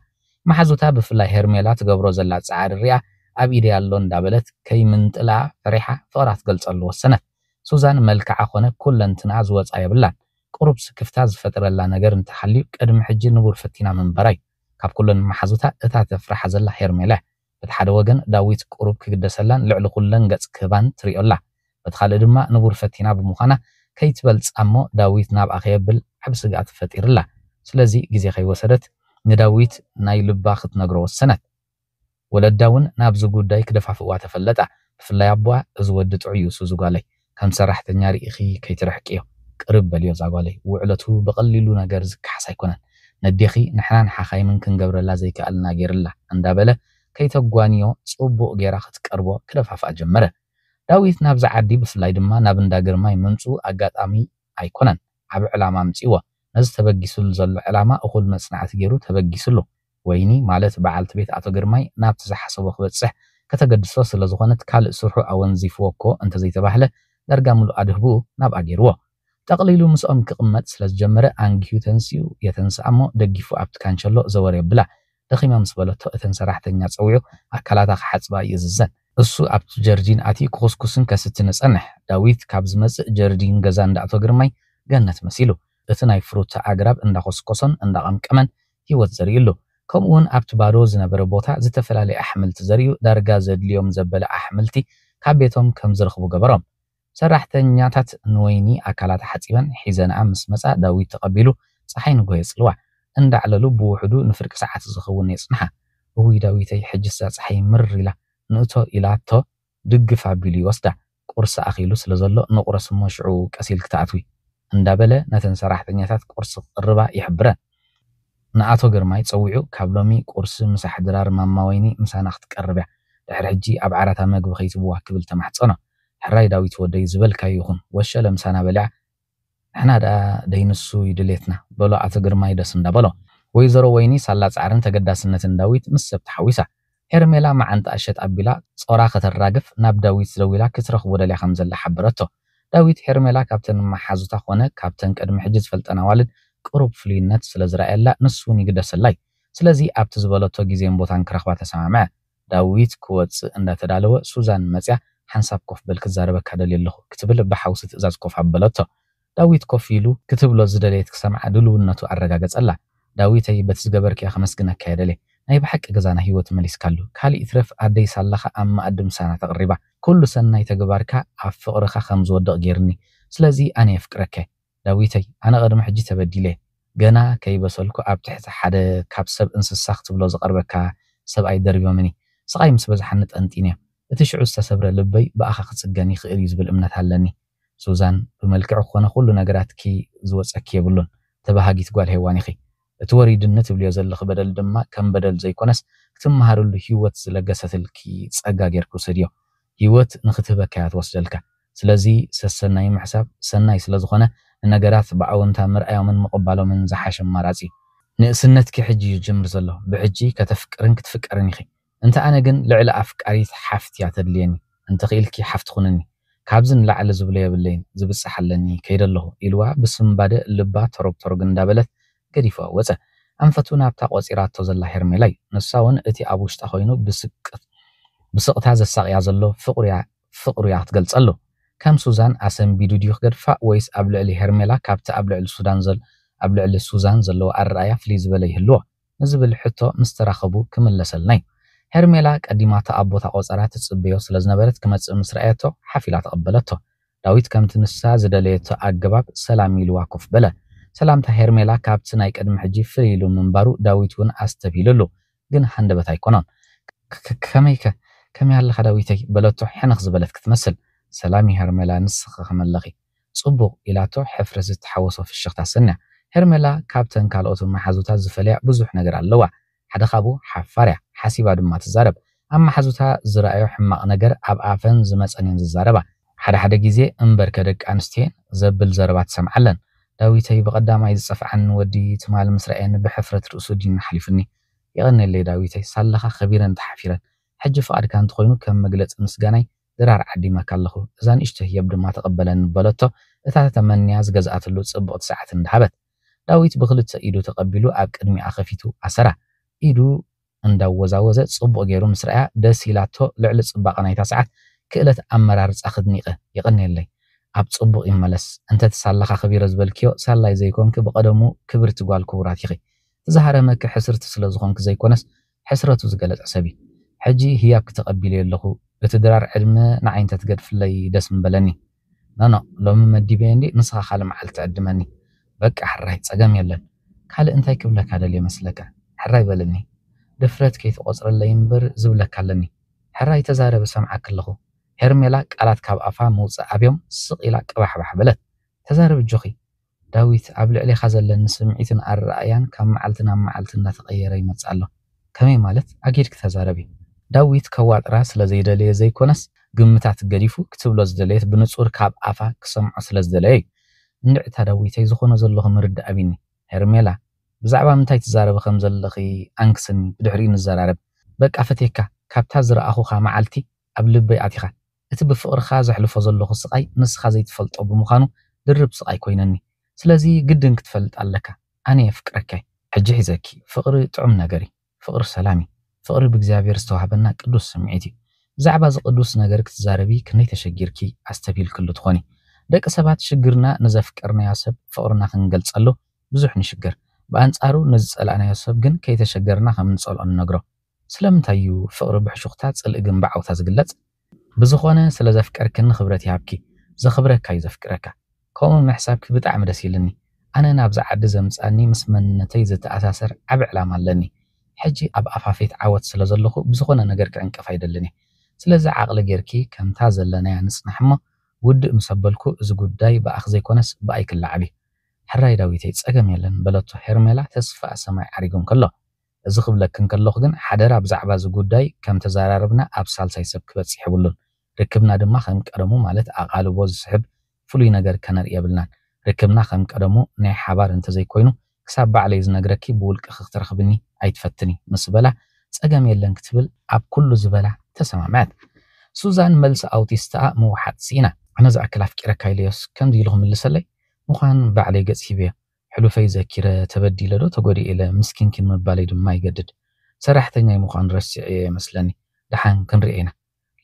ማሓዙታ ብፍላይ ሄርሜላ ትገብሮ ዘላ ፃዕሪ ሪኣ ኣብ ኢደ ኣሎ እንዳበለት ከይምንጥላ ፈሪሓ ፍቕራ ትገልፀሉ ወሰነት ሱዛን መልክዓ ኮነ ኩለንትና ዝወፃ የብላን ቁሩብ ስክፍታ ዝፈጥረላ ነገር እንተሓልዩ ቅድሚ ሕጂ ንቡር ፈቲና መንበራይ ካብ ኩለን ማሓዙታ እታ ተፍራሓ ዘላ ሄርሜላ በቲ ሓደ ወገን ዳዊት ቁሩብ ክግደሰላን ልዕሊ ኩለን ገፅ ክህባን ትሪኦላ በቲ ካልእ ድማ ንቡር ፈቲና ብምዃና ከይትበልፃ እሞ ዳዊት ናብኣ ከየብል ዓብ ስግኣት ፈጢርላ ስለዚ ግዜ ከይወሰደት ንዳዊት ናይ ልባ ክትነግሮ ወሰነት ወለዳ እውን ናብዚ ጉዳይ ክደፋፍእዋ ተፈለጣ ብፍላይ ኣቦኣ እዚ ወዲ ጥዑይ እሱ ዝጓለይ ከም ሰራሕተኛ ርኢኺ ከይትርሕቅዮ ቅርብ በልዮ ዛጓለይ ውዕለቱ በቐሊሉ ነገር ዝከሓስ ኣይኮነን ነዴኺ ንሕና ንሓኻይ ምን ክንገብረላ ዘይከኣልና ገይርላ እንዳበለ ከይተጓንዮ ፅቡቕ ጌራ ክትቀርቦ ክደፋፍኣ ጀመረ ዳዊት ናብዛ ዓዲ ብፍላይ ድማ ናብ እንዳ ግርማይ ምምፁ ኣጋጣሚ ኣይኮነን ዓብ ዕላማ ምፅዎ ነዚ ተበጊሱሉ ዘሎ ዕላማ እኹል መፅናዕቲ ገይሩ ተበጊሱሉ ወይኒ ማለት በዓልቲ ቤት ኣቶ ግርማይ ናብቲ ዝሓሰቦ ክበፅሕ ከተገድሶ ስለ ዝኾነት ካልእ ስርሑ ኣወንዚፍዎ እኮ እንተዘይተባህለ ዳርጋ ሙሉእ ኣድህብኡ ናብኣ ገይርዎ ጠቕሊሉ ምስኦም ክቕመጥ ስለ ዝጀመረ ኣንጊሁ ተንስኡ የተንስኣ እሞ ደጊፉ ኣብቲ ካንቸሎ ዘወር የብላ ደኺማ ምስ በለቶ እተን ሰራሕተኛ ፀዊዑ ኣካላታ ክሓፅባ ይዝዘን እሱ ኣብቲ ጀርዲን ኣቲ ክኹስኩስን ከስትን ፀንሕ ዳዊት ካብ ዝመፅእ ጀርዲን ገዛ እንዳኣቶ ግርማይ ገነት መሲሉ እቲ ናይ ፍሩታ ኣግራብ እንዳኮስኮሶን እንዳቐምቀመን ሂወት ዘርእየሉ ከምኡውን ኣብቲ ባዶ ዝነበረ ቦታ ዝተፈላለዩ ኣሕምልቲ ዘርእዩ ዳርጋ ዘድልዮም ዘበለ ኣሕምልቲ ካብ ቤቶም ከም ዝረኽቡ ገበሮም ሰራሕተኛታት ንወይኒ ኣካላት ሓፂበን ሒዘንኣ ምስ መፃ ዳዊት ተቐቢሉ ፀሓይ ንጎ የፅልዋ እንዳዕለሉ ብውሕዱ ንፍርቂ ሰዓት ዝኸውን የፅንሓ እውይ ዳዊተይ ሕጅሳ ፀሓይ ምር ኢላ ንእቶ ኢላቶ ድግፍ ኣቢሉ ይወስዳ ቁርሲ ኣኺሉ ስለ ዘሎ ንቁረስ እሞ ሽዑ ቀሲል ክትኣትዊ እንዳበለ ነተን ሰራሕተኛታት ቁርሲ ቅርባ ይሕብረን ንኣቶ ግርማይ ፀዊዑ ካብ ሎሚ ቁርሲ ምሳሕ ድራር ማማ ወይኒ ምሳና ክትቀርብ እያ ድሕሪ ሕጂ ኣብ ዓራታ መግቢ ከይትብዋ ክብል ተማሕፀኖ ሕራይ ዳዊት ወደይ ዝበልካዮ ይኹን ወሸለ ምሳና በልዓ ንሕና ዳ ደይንሱ ይድሌትና በሎ ኣቶ ግርማይ ደስ እንዳበሎ ወይዘሮ ወይኒ ሳላ ፃዕርን ተገዳስነትን ዳዊት ምስ ሰብ ተሓዊሳ ሄርሜላ ማዓንጣ እሸት ኣቢላ ጾራ ከተራግፍ ናብ ዳዊት ደዊላ ክትረኽቦ ደልያ ከም ዘላ ሓበረቶ ዳዊት ሄርሜላ ካብተን መሓዙታ ኾነ ካብተን ቀድሚ ሕጂ ዝፈልጠና ዋልድ ቅሩብ ፍሉይነት ስለ ዝረአየላ ንሱን ይግደሰላይ ስለዚ ኣብቲ ዝበለቶ ጊዜን ቦታን ክረኽባ ተሰማምዐ ዳዊት ክወፅእ እንዳተዳለወ ሱዛን መፅያ ሓንሳብ ኮፍ በል ክዛረበካ ደልየ ኣለኹ ክትብል ብሓውሲ ትእዛዝ ኮፍ ኣበለቶ ዳዊት ኮፍ ኢሉ ክትብሎ ዝደለየት ክሰምዓ ድልውነቱ ኣረጋገፀላ ዳዊተይ በቲ ዝገበርክያ ከመስግነካ የደልየ ናይ ብሓቂ ገዛና ህይወት መሊስካሉ ካሊእ ትረፍ ኣደይ ሳላኻ ኣብ ማኣዲ ምሳና ተቕሪባ ኩሉ ሰናይ ተግባርካ ኣብ ፍቕርኻ ከም ዝወድቕ ጌርኒ ስለዚ ኣነ የፍቅረከ ዳዊተይ ኣነ ቅድሚ ሕጂ ተበዲለ ገና ከይበሰልኩ ኣብ ትሕቲ ሓደ ካብ ሰብ እንስሳ ክትብሎ ዝቐርበካ ሰብኣይ ደርብዮምኒ ስቓይ ምስ በዝሓኒ ጠንጢነ እቲ ሽዑ ዝተሰብረ ልበይ ብኣኻ ክፅገን ይኽእል እዩ ዝብል እምነት ኣለኒ ሱዛን ብመልክዕ ኮነ ኩሉ ነገራትኪ ዝወፀኪ የብሉን ተባሃጊት ጓል ሄዋን ኢኺ እቲ ወሪድነት ትብልዮ ዘለኺ በደል ድማ ከም በደል ዘይኮነስ ክትመሃርሉ ህይወት ዝለገሰትልኪ ፀጋ ጌርኩ ስድዮ ህይወት ንኽትህበካ እያ ትወስደልካ ስለዚ ሰሰናይ ምሕሳብ ሰናይ ስለ ዝኾነ ንነገራት ብኣወንታ ምርኣዮምን ምቕባሎምን ዝሓሸ ኣማራፂ ንእስነትኪ ሕጂ ይጅምር ዘሎ ብሕጂ ከተፍቅርን ክትፍቀርን ኢኺ እንተ ኣነ ግን ልዕሊ ኣፍቃሪት ሓፍት እያ ተድልየኒ እንተኽኢልኪ ሓፍት ኹንኒ ካብዚ ንላዕሊ ዝብሎ የብለይን ዝብፅሕ ኣለኒ ከይደ ኣለኹ ኢልዋ ብስምባደ ልባ ተሮግ ተሮግ እንዳበለት ገዲፋ ወፀ ኣንፈቱ ናብታ ቆፂራቶ ዘላ ሄርሜላይ ንሳ እውን እቲ ኣብ ውሽጣ ኮይኑ ብስቕታ ዘሳቕያ ዘሎ ፍቕሩ እያ ክትገልፀሉ ከም ሱዛን ኣሰንቢዱ ድዩ ክገድፋእ ወይስ ኣብ ልዕሊ ሄርሜላ ካብቲ ኣብ ልዕሊ ሱዛን ዘለዎ ኣረኣያ ፍልይ ዝበለ ይህልዎ ንዝብል ሕቶ ምስ ተራኸቡ ክምለሰልናይ ሄርሜላ ቀዲማታ ኣብ ቦታ ቆፀራ ትፅበዮ ስለ ዝነበረት ክመፅእ ምስ ረኣየቶ ሓፊላ ተቐበለቶ ዳዊት ከምቲ ንሳ ዝደለየቶ ኣገባብ ሰላም ኢልዋ ኮፍ በለ ሰላምታ ሄርሜላ ካብቲ ናይ ቀድሚ ሕጂ ፍልይ ኢሉ ምንባሩ ዳዊት እውን ኣስተቢሉሉ ግን ሃንደበት ኣይኮነን ከመይ ኣለኻ ዳዊተይ በለቶ ሕንኽ ዝበለት ክትመስል ሰላም ሄርሜላ ንስኻ ከመለኺ ፅቡቕ ኢላቶ ሕፍረት ዝተሓወሶ ፍሽኽታ ሰንያ ሄርሜላ ካብተን ካልኦት መሓዙታት ዝፈልያ ብዙሕ ነገር ኣለዋ ሓደ ካብኡ ሓፋርያ ሓሲባ ድማ ትዛረብ ኣብ መሓዙታ ዝረኣዮ ሕማቕ ነገር ኣብ ኣፈን ዝመፀንን ዝዛረባ ሓደ ግዜ እምበር ከደቂ ኣንስትዮን ዘብል ዘረባ ትሰምዓለን ዳዊተይ ብቐዳማይ ዝፀፍዓን ወዲ ትማል ምስ ረአየኒ ብሕፍረት ርእሱ ዲን ሓሊፉኒ ይቐነለይ ዳዊተይ ሳለኻ ከቢረን ተሓፊረን ሕጂ ፍቓድካ እንተኮይኑ ከም መግለፂ ምስጋናይ ድራር ዓዲመካ ኣለኹ እዛ ንእሽቶ ህየብ ድማ ተቐበለኒ በለቶ እታ ተመንያ ዝገዝኣትሉ ፅቡቕቲ ሰዓት እንዳሃበት ዳዊት ብክልተ ኢዱ ተቐቢሉ ኣብ ቅድሚኣ ከፊቱ ኣሰራ ኢዱ እንዳወዛወዘ ፅቡቕ ገይሩ ምስ ረኣያ ደስ ኢላቶ ልዕሊ ፅባቐ ናይታ ሰዓት ክእለት ኣመራርፃ ክድኒቐ ይቐነለይ ኣብ ፅቡቕ ይመለስ እንተ ተሳላኻ ከቢረ ዝበልክዮ ሳላይ ዘይኮንክ ብቐደሙ ክብርቲ ጓል ክቡራት ኢኺ ትዛሃረመክ ሕስርቲ ስለ ዝኾንክ ዘይኮነስ ሕስረቱ ዝገለፀ ሰብ እዩ ሕጂ ህያብ ክተቐቢለ ኣለኹ እቲ ድራር ዕድመ ንዓይንተት ገድፍለይ ደስ ምበለኒ ነኖ ሎሚ መዲበየ እንዲ ንስኻ ካልእ መዓልቲ ዕድመኒ በቃ ሕራይ ፀገም የለን ካልእ እንታይ ክብለካ ደልየ መስለካ ሕራይ በለኒ ድፍረት ከይትቆፅረለይ እምበር ዝብለካ ኣለኒ ሕራይ ተዛረበ ሰምዓክ ኣለኹ ሄርሜላ ቃላት ካብ ኣፋ መውፅእ ኣብዮም ስቕ ኢላ ቅባሕባሕ በለት ተዛረብ ጆኺ ዳዊት ኣብ ልዕሊኻ ዘለኒ ስምዒትን ኣረኣያን ካብ መዓልቲ ናብ መዓልቲ እንዳተቐየረ ይመፅእ ኣሎ ከመይ ማለት ኣጌድክ ተዛረቢ ዳዊት ከዋጥራ ስለ ዘይደለየ ዘይኮነስ ግምታት ገዲፉ ክትብሎ ዝደለየት ብንጹር ካብ ኣፋ ክሰምዖ ስለ ዝደለየ እዩ እንድዕታ ዳዊተይ ዝኾነ ዘለኹ ምርዳእ ኣብኒ ሄርሜላ ብዛዕባ ምንታይ ትዛረብ ከም ዘለኺ ኣንክስኒ ብድሕሪኡ ንዘራረብ በቃ ፈቴካ ካብታ ዝረኣኹኻ መዓልቲ ኣብ ልበይ ኣቲኻ እቲ ብፍቕርኻ ዘሕልፎ ዘለኹ ስቓይ ንስኻ ዘይትፈልጦ ብምዃኑ ድርብ ስቓይ ኮይነኒ ስለዚ ግድን ክትፈልጥ ኣለካ ኣነ የፍቅረካ ሕጂ ሒዘኪ ፍቕሪ ጥዑም ነገር እዩ ፍቕሪ ሰላም እዩ ፍቕሪ ብእግዚኣብሔር ዝተዋህበና ቅዱስ ስምዒት እዩ ብዛዕባ ዝቅዱስ ነገር ክትዛረቢ ክንደይ ተሸጊርኪ ኣስተቢልክሉ ትኾኒ ደቂ ሰባት ሽግርና ንዘፍቀርናዮ ሰብ ፍቕርና ክንገልፀሉ ብዙሕ ንሽገር በኣንጻሩ ንዝፀላእናዮ ሰብ ግን ከይተሸገርና ከም ንፀልኦ ንነግሮ ስለምንታይ እዩ ፍቕሪ ብሕሹኽታ ፅልኢ ግን ብዓውታ ዝግለፅ ብዝኾነ ስለ ዘፍቀርክኒ ክብረት ይሃብኪ ዘኽብረካ እዩ ዘፍቅረካ ከምኡ ምሕሳብኪ ብጣዕሚ ደስ ይብለኒ ኣነ ናብዛ ዓዲ ዘምፃኒ ምስ መንነተይ ዝተኣሳሰር ዓብ ዕላማ ኣለኒ ሕጂ ኣብ ኣፋፌት ዓወት ስለ ዘለኹ ብዝኾነ ነገር ክዕንቅፍ ኣይደልን እየ ስለዚ ዓቕሊ ጌርኪ ከምታ ዘለናያ ንፅናሕ እሞ ውድእ ምሰበልኩ እዚ ጉዳይ ብኣኽ ዘይኮነስ ብኣይ ክላዓብ እዩ ሕራይ ዳዊተይ ፀገም የለን በለቶ ሄርሜላ ተስፋ ሰማይ ዓሪጎም ከሎ እዚ ክብለክን ከለኹ ግን ሓደራ ብዛዕባ እዚ ጉዳይ ከም ተዘራረብና ኣብ ሳልሳይ ሰብ ክበፅሕ ይብሉን ርክብና ድማ ከም ቀደሙ ማለት ኣቓልቦ ዝስሕብ ፍሉይ ነገር ከነርኢ የብልናን ርክብና ከም ቀደሙ ናይ ሓባር እንተዘይኮይኑ ክሳብ ባዕለይ ዝነግረኪ ብውልቂ ክትረኽብኒ ኣይትፈትኒ ምስ በላ ፀገም የለን ክትብል ኣብ ኩሉ ዝበላ ተሰማምዐት ሱዛን መልሲ ኣውቲስታ ምውሓጥ ሲና ኣነ ዝኣክል ኣፍቂረካ ኢልዮስ ከምዚ ኢሉ ክምልሰለይ ምዃን ባዕለይ ገፂበ ሕሉፈይ ዘኪረ ተበዲለ ዶ ተጎዲእ ኢለ ምስኪንኪን ምባለይ ድማ ይገድድ ሰራሕተኛይ ምዃን ረሲዐ ይመስለኒ ድሓን ክንሪአ ኢና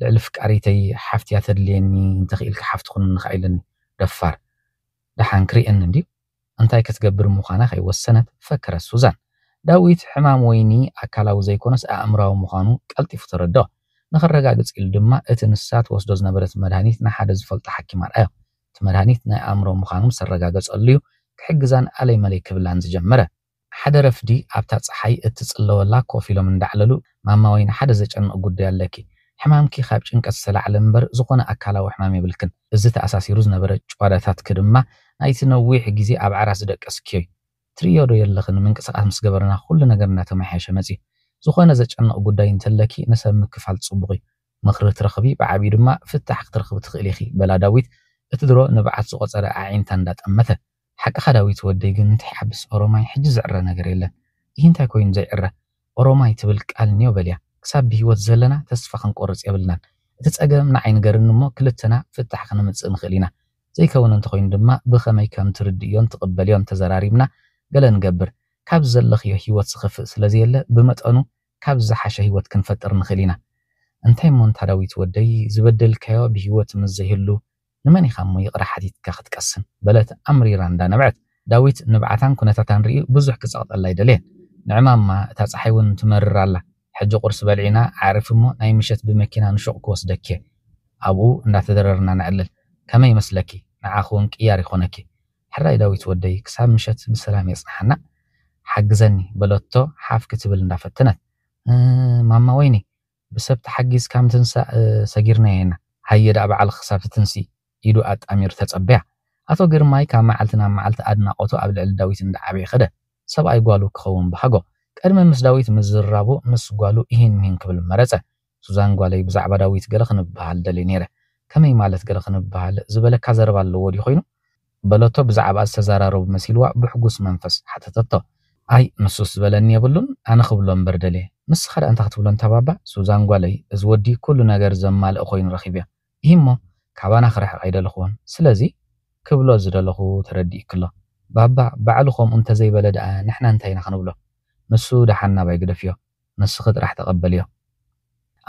ልዕሊ ፍቃሪተይ ሓፍትያ ተድልየኒ እንተኽኢልካ ሓፍቲ ኩን ንኽኢለኒ ደፋር ድሓን ክሪአኒ እንድዩ እንታይ ክትገብር ምዃና ከይወሰነት ፈከረት ሱዛን ዳዊት ሕማም ወይኒ ኣካላዊ ዘይኮነስ ኣእምራዊ ምዃኑ ቀልጢፉ ተረድኦ ንኽረጋግፅ ኢሉ ድማ እቲ ንሳት ወስዶ ዝነበረት መድሃኒት ንሓደ ዝፈልጦ ሓኪም ኣርኣዮ እቲ መድሃኒት ናይ ኣእምሮ ምዃኑ ዝተረጋገፀሉ እዩ ክሕግዛን ኣለይ መለይ ክብላን ዝጀመረ ሓደ ረፍዲ ኣብታ ፀሓይ እትፅለወላ ኮፍ ኢሎም እንዳዕለሉ ማማ ወይኒ ሓደ ዘጨንቕ ጉዳይ ኣለኪ ሕማምኪ ካብ ጭንቀት ዝተላዕለ እምበር ዝኾነ ኣካላዊ ሕማም የብልክን እዚ ተኣሳሲሩ ዝነበረ ጨዋዳታትክ ድማ ናይቲ ነዊሕ ግዜ ኣብ ዓራስ ዝደቀስክዮ ትሪዮ ዶ የለኽን ምንቅስቓስ ምስ ገበርና ኩሉ ነገር እናተመሓየሸ መፂ ዝኾነ ዘጨንቕ ጉዳይ እንተለኪ ንሰብ ምክፋል ፅቡቕ እዩ ምኽሪ ትረኽቢ ብዓብዪ ድማ ፍታሕ ክትረኽቢ ትኽእል ኢኺ በላ ዳዊት እቲ ድሮ ንብዓት ዝቆፀረ ኣዒንታ እንዳጠመተ ሓቂኻ ዳዊት ወደይ ግን እንታይ ሓብስ ኦሮማይ ሕጂ ዝዕረ ነገር የለን ይህ እንታይ ኮይኑ ዘይዕረ ኦሮማይ ትብል ቃል እኒዮ በልያ ክሳብ ብሂወት ዘለና ተስፋ ክንቆርፅ የብልናን እቲ ፀገም ንዓይ ንገርኒ እሞ ክልተና ፍታሕ ክንምፅእ ንኽእል ኢና ዘይከውን እንተኮይኑ ድማ ብኸመይ ከም ትርድእዮን ትቕበልዮን ተዘራሪብና ገለ ንገብር ካብ ዘለኽዮ ሂወት ዝኽፍእ ስለዘየለ ብመጠኑ ካብ ዝሓሸ ሂወት ክንፈጥር ንኽእል ኢና እንታይ እሞ እንታ ዳዊት ወደይ ዝበደልካዮ ብሂወት ምስ ዘይህሉ ንመን ኢኻ እሞ ይቕራ ሓቲትካ ክትቀስን በለት ኣምሪራ እንዳነብዐት ዳዊት ንብዓታን ኩነታታን ርኢ ብዙሕ ክፀቕጠላ ኣይደልየን ንዕማማ እታ ፀሓይ እውን ትመርር ኣላ ሕጂ ቁርሲ በልዒና ዓርፍ እሞ ናይ ምሸት ብመኪና ንሹቕ ክወስደኪ ኣብኡ እንዳተደረርና ንዕልል ከመይ መስለኪ ንዓኹ እውን ቅያር ይኾነኪ ሕራይ ዳዊት ወደይ ክሳብ ምሸት ብሰላም የፅናሓና ሓግዘኒ በለቶ ሓፍ ክትብል እንዳፈተነት ማማ ወይኒ ብሰብ ተሓጊዝ ካብ ትንሳእ ሰጊርና ኢና ሃየዳ በዓል ክሳብ ትንሲ ኢዱ ኣጣሚሩ ተፀበያ ኣቶ ግርማይ ካብ መዓልቲ ናብ መዓልቲ ኣድናቆቱ ኣብ ልዕሊ ዳዊት እንዳዓበየ ኸደ ሰብኣይ ጓሉ ክኸውን ብሃጎ ቀድሚ ምስ ዳዊት ምዝራቡ ምስ ጓሉ ይህን ምሂን ክብል መረፀ ሱዛን ጓለይ ብዛዕባ ዳዊት ገለ ክንብሃል ደልየ ነይረ ከመይ ማለት ገለ ክንብሃል ዝበለካ ዘረባ ኣለዎ ድዩ ኮይኑ በለቶ ብዛዕባ ዝተዘራረቡ መሲልዋ ብሕጉስ መንፈስ ሓተተቶ ኣይ ንሱስ ዝበለኒ የብሉን ኣነ ክብሎ እምበር ደልየ ንስኻ ዳ እንታይ ክትብሎ እንተባባ ሱዛን ጓለይ እዚ ወዲ ኩሉ ነገር ዘማልእ ኮይኑ ረኺብያ ይህ እሞ ካባና ክርሕቕ ኣይደለኹዎን ስለዚ ክብሎ ዝደለኹ ተረዲእ ክሎ ባባ ባዕሉ ከምኡ እንተዘይበለ ደኣ ንሕና እንታይ ኢና ክንብሎ ንሱ ደሓና ባይግደፍዮ ንስኺ ጥራሕ ተቐበልዮ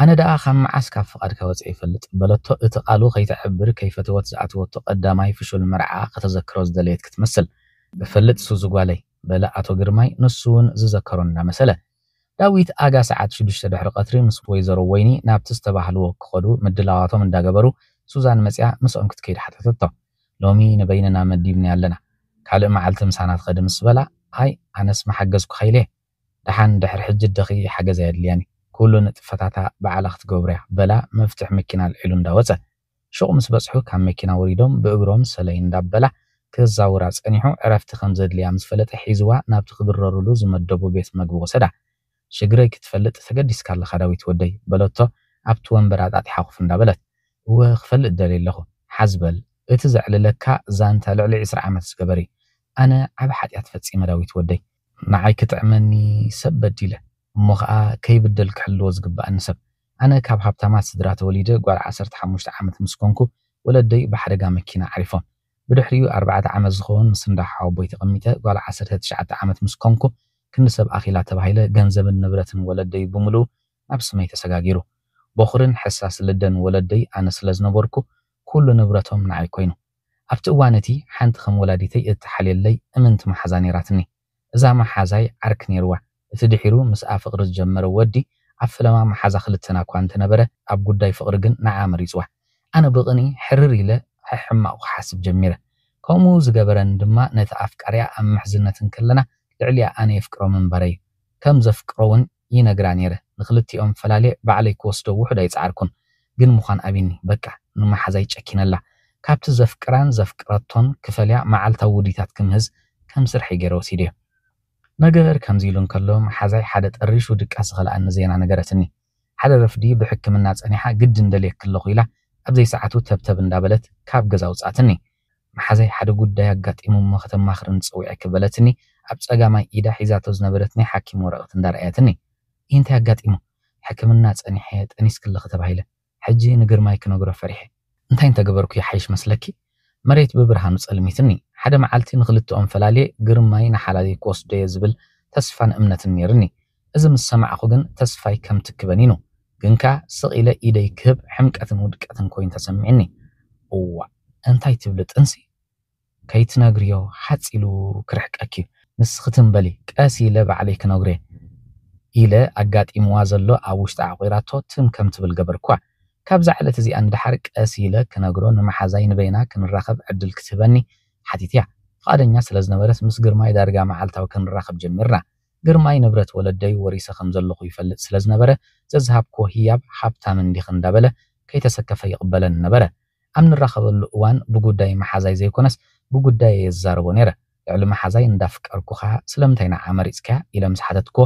ኣነ ደኣ ካብ መዓስ ካብ ፍቓድካ ወፂአ ይፈልጥ በለቶ እቲ ቃሉ ከይተዕብር ከይፈትወት ዝኣትወቶ ቀዳማይ ፍሹል መርዓ ከተዘክሮ ዝደለየት ክትመስል ብፈልጥ ሱዙ ጓለይ በለ ኣቶ ግርማይ ንሱ እውን ዝዘከሮ እንዳመሰለ ዳዊት ኣጋ ሰዓት 6 ድሕሪ ቀትሪ ምስ ወይዘሮ ወይኒ ናብቲ ዝተባህልዎ ክኸዱ ምድላዋቶም እንዳገበሩ ሱዛን መፅያ ምስኦም ክትከይድ ሓተተቶ ሎሚ ንበይንና መዲብና ኣለና ካልእ መዓልቲ ምሳና ትኸዲ ምስ በላ ኣይ ኣነስ መሓገዝኩ ኸይለ ድሓን ድሕሪ ሕጂ ደኺ ሓገዝ የድልያኒ ኩሉ ንጥፈታታ በዓላ ክትገብርያ በላ መፍትሕ መኪና ልዒሉ እንዳወፀ ሹቕ ምስ በፅሑ ካብ መኪና ወሪዶም ብእግሮም ሰለይ እንዳበላ ክዛውራ ፀኒሑ ዕረፍቲ ከም ዘድልያ ምስ ፈለጠ ሒዝዋ ናብቲ ክድረሩሉ ዝመደቡ ቤት መግቢ ወሰዳ ሽግረይ ክትፈልጥ ተገዲስካ ኣለኻ ዳዊት ወደይ በለቶ ኣብቲ ወንበር ኣጣጢሓ ኮፍ እንዳበለት እወ ክፈልጥ ደልየ ኣለኹ ሓዝበል እቲ ዘዕልለካ ዛንታ ልዕሊ 20 ዓመት ዝገበሪ ኣነ ዓብ ሓጢኣት ፈፂመ ዳዊት ወደይ ንዓይ ክትዕመኒ ሰብ በዲለ እሞ ከዓ ከይብደል ክሕልዎ ዝግባአኒ ሰብ ኣነ ካብ ሃብታማት ስድራ ተወሊደ ጓል 15 ዓመት ምስ ኮንኩ ወለደይ ብሓደጋ መኪና ዓሪፎም ብድሕሪኡ 4 ዓመት ዝኸውን ምስ እንዳሓው ቦይ ተቐሚጠ ጓል 19 ዓመት ምስ ኮንኩ ክንዲ ሰብ ኣኺላ ተባሂለ ገንዘብን ንብረትን ወለደይ ብምሉእ ናብ ስመይ ተሰጋጊሩ በኹርን ሕሳስ ልደን ወለደይ ኣነ ስለ ዝነበርኩ ኩሉ ንብረቶም ንዓይ ኮይኑ ኣብቲ እዋን እቲ ሓንቲ ከም ወላዲተይ እትሓልየለይ እምንቲ መሓዛ ነይራትኒ እዛ መሓዛይ ዓርክ ነይርዋ እቲ ድሒሩ ምስኣ ፍቕሪ ዝጀመረ ወዲ ኣብ ፈለማ መሓዛ ክልተና እኳ እንተነበረ ኣብ ጉዳይ ፍቕሪ ግን ንዓ መሪፅዋ ኣነ ብቕኒ ሕርር ኢለ ሕማቕ ክሓስብ ጀሚረ ከምኡ ዝገበረን ድማ ነቲ ኣፍቃርያ ኣብ ምሕዝነትን ከለና ልዕልያ ኣነ የፍቅሮም እምበረይ ከም ዘፍቅሮውን ይነግራ ነይረ ንክልቲኦም ፈላለየ ባዕለይ ክወስዶ ውሕድ ኣይፀዓርኩን ግን ምዃን ኣብኒ በቃ ንመሓዛይ ጨኪነላ ካብቲ ዘፍቅራን ዘፍቅረቶን ክፈልያ መዓልታዊ ውዲታት ክምህዝ ከም ስርሒ ገይረ ወሲድዮ ነገር ከምዚሉን ከሎም ሓዛይ ሓደ ጠሪሹ ድቃስ ኸልኣኒ ዜና ነገረትኒ ሓደ ረፍዲ ብሕክምና ጸኒሓ ግድ እንደልየክ ኣለኹ ኢላ ኣብዘይ ሰዓቱ ተብተብ እንዳበለት ካብ ገዛ ውጻትኒ መሓዘይ ሓደ ጉዳይ ኣጋጢሙ ከተማኽርን ጽውዕ ክበለትኒ ኣብ ጸጋማይ ኢዳ ሒዛቶ ዝነበረትኒ ሓኪም ወረቐት እንዳርኣየትኒ እንታይ ኣጋጢሙ ሕክምና ጸኒሐ ጠኒስ ክልኽ ተባሂለ ሕጂ ንግርማይ ክነግሮ ፈሪሐ እንታይ እንተገበርኩ ይሓይሽ መስለኪ መሬት ብብርሃኑ ጸልሚትኒ ሓደ መዓልቲ ንኽልትኦም ፈላልየ ግርማይ ንሓላሊ ክወስደየ ዝብል ተስፋን እምነትን ነይርኒ እዚ ምስ ሰማዕኹ ግን ተስፋይ ከም ትክበኒኑ ግንካ ስቕኢለ ኢደይ ክህብ ሕምቀትን ውድቀትን ኮይኑ ተሰሚዕኒ እዋ እንታይ ትብል ጥንሲ ከይትነግርዮ ሓፂሉ ክርሕቀኪ ንስኽትንበሊ ቀስ ኢለ ባዕለይ ክነግሬ ኢለ ኣጋጢምዋ ዘሎ ኣብ ውሽጢ ዓቑራቶ ትም ከም ትብል ገበርኳ ካብዛ ዕለት እዚኣ እንድሓር ቀስ ኢለ ክነግሮ ንመሓዛይ ንበይና ክንራኸብ ዕድል ክትህበኒ ሓቲትያ ፍቓደኛ ስለ ዝነበረት ምስ ግርማይ ዳርጋ መዓልታዊ ክንራኸብ ጀሚርና ግርማይ ንብረት ወለደይ ወሪሰ ከም ዘለኹ ይፈልጥ ስለ ዝነበረ ዘዝሃብኮ ህያብ ሃብታም እንዲኽ እንዳበለ ከይተሰከፈ ይቕበለን ነበረ ኣብ ንራኸበሉ እዋን ብጉዳይ መሓዛይ ዘይኮነስ ብጉዳይ የዛረቦ ነይረ ልዕሊ መሓዛይ እንዳፍቀርኩኻ ስለምንታይ ንዓ መሪፅከያ ኢለ ምስ ሓተትኮ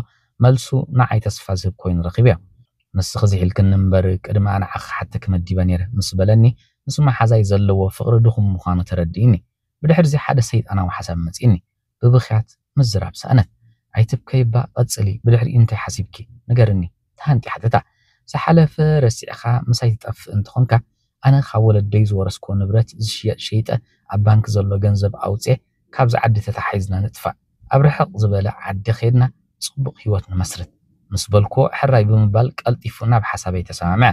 መልሱ ንዓይ ተስፋ ዝህብ ኮይኑ ረኺብያ ንስኽ ዝሒልክን እምበር ቅድሚ ኣንዓኽ ሓተክ መዲበ ነይረ ምስ በለኒ ምስ መሓዛይ ዘለዎ ፍቕሪ ድኹም ምዃኑ ተረዲእኒ ብድሕሪ ሓደ ሰይጣናዊ ሓሳብ መፂኒ ብብኽያት ምዝራብ ሰኣነት ኣይትብከይባ ቀጽሊ ብድሕሪ እንታይ ሓሲብኪ ንገርኒ ታሃንቲ ሓተታ ዝሓለፈ ረሲዕኻ ምሳይ ትጠፍእ እንትኾንካ ኣነ ካብ ወለደይ ዝወረስኮ ንብረት ዝሽየጥ ሸይጠ ኣብ ባንክ ዘሎ ገንዘብ ኣውፅኤ ካብዚ ዓዲ ተታሓሒዝና ንጥፋእ ኣብ ርሕቕ ዝበለ ዓዲ ኸይድና ጽቡቕ ህይወት ንመስርት ምስ በልኮ ሕራይ ብምባል ቀልጢፉ ናብ ሓሳበይ ተሰማምዐ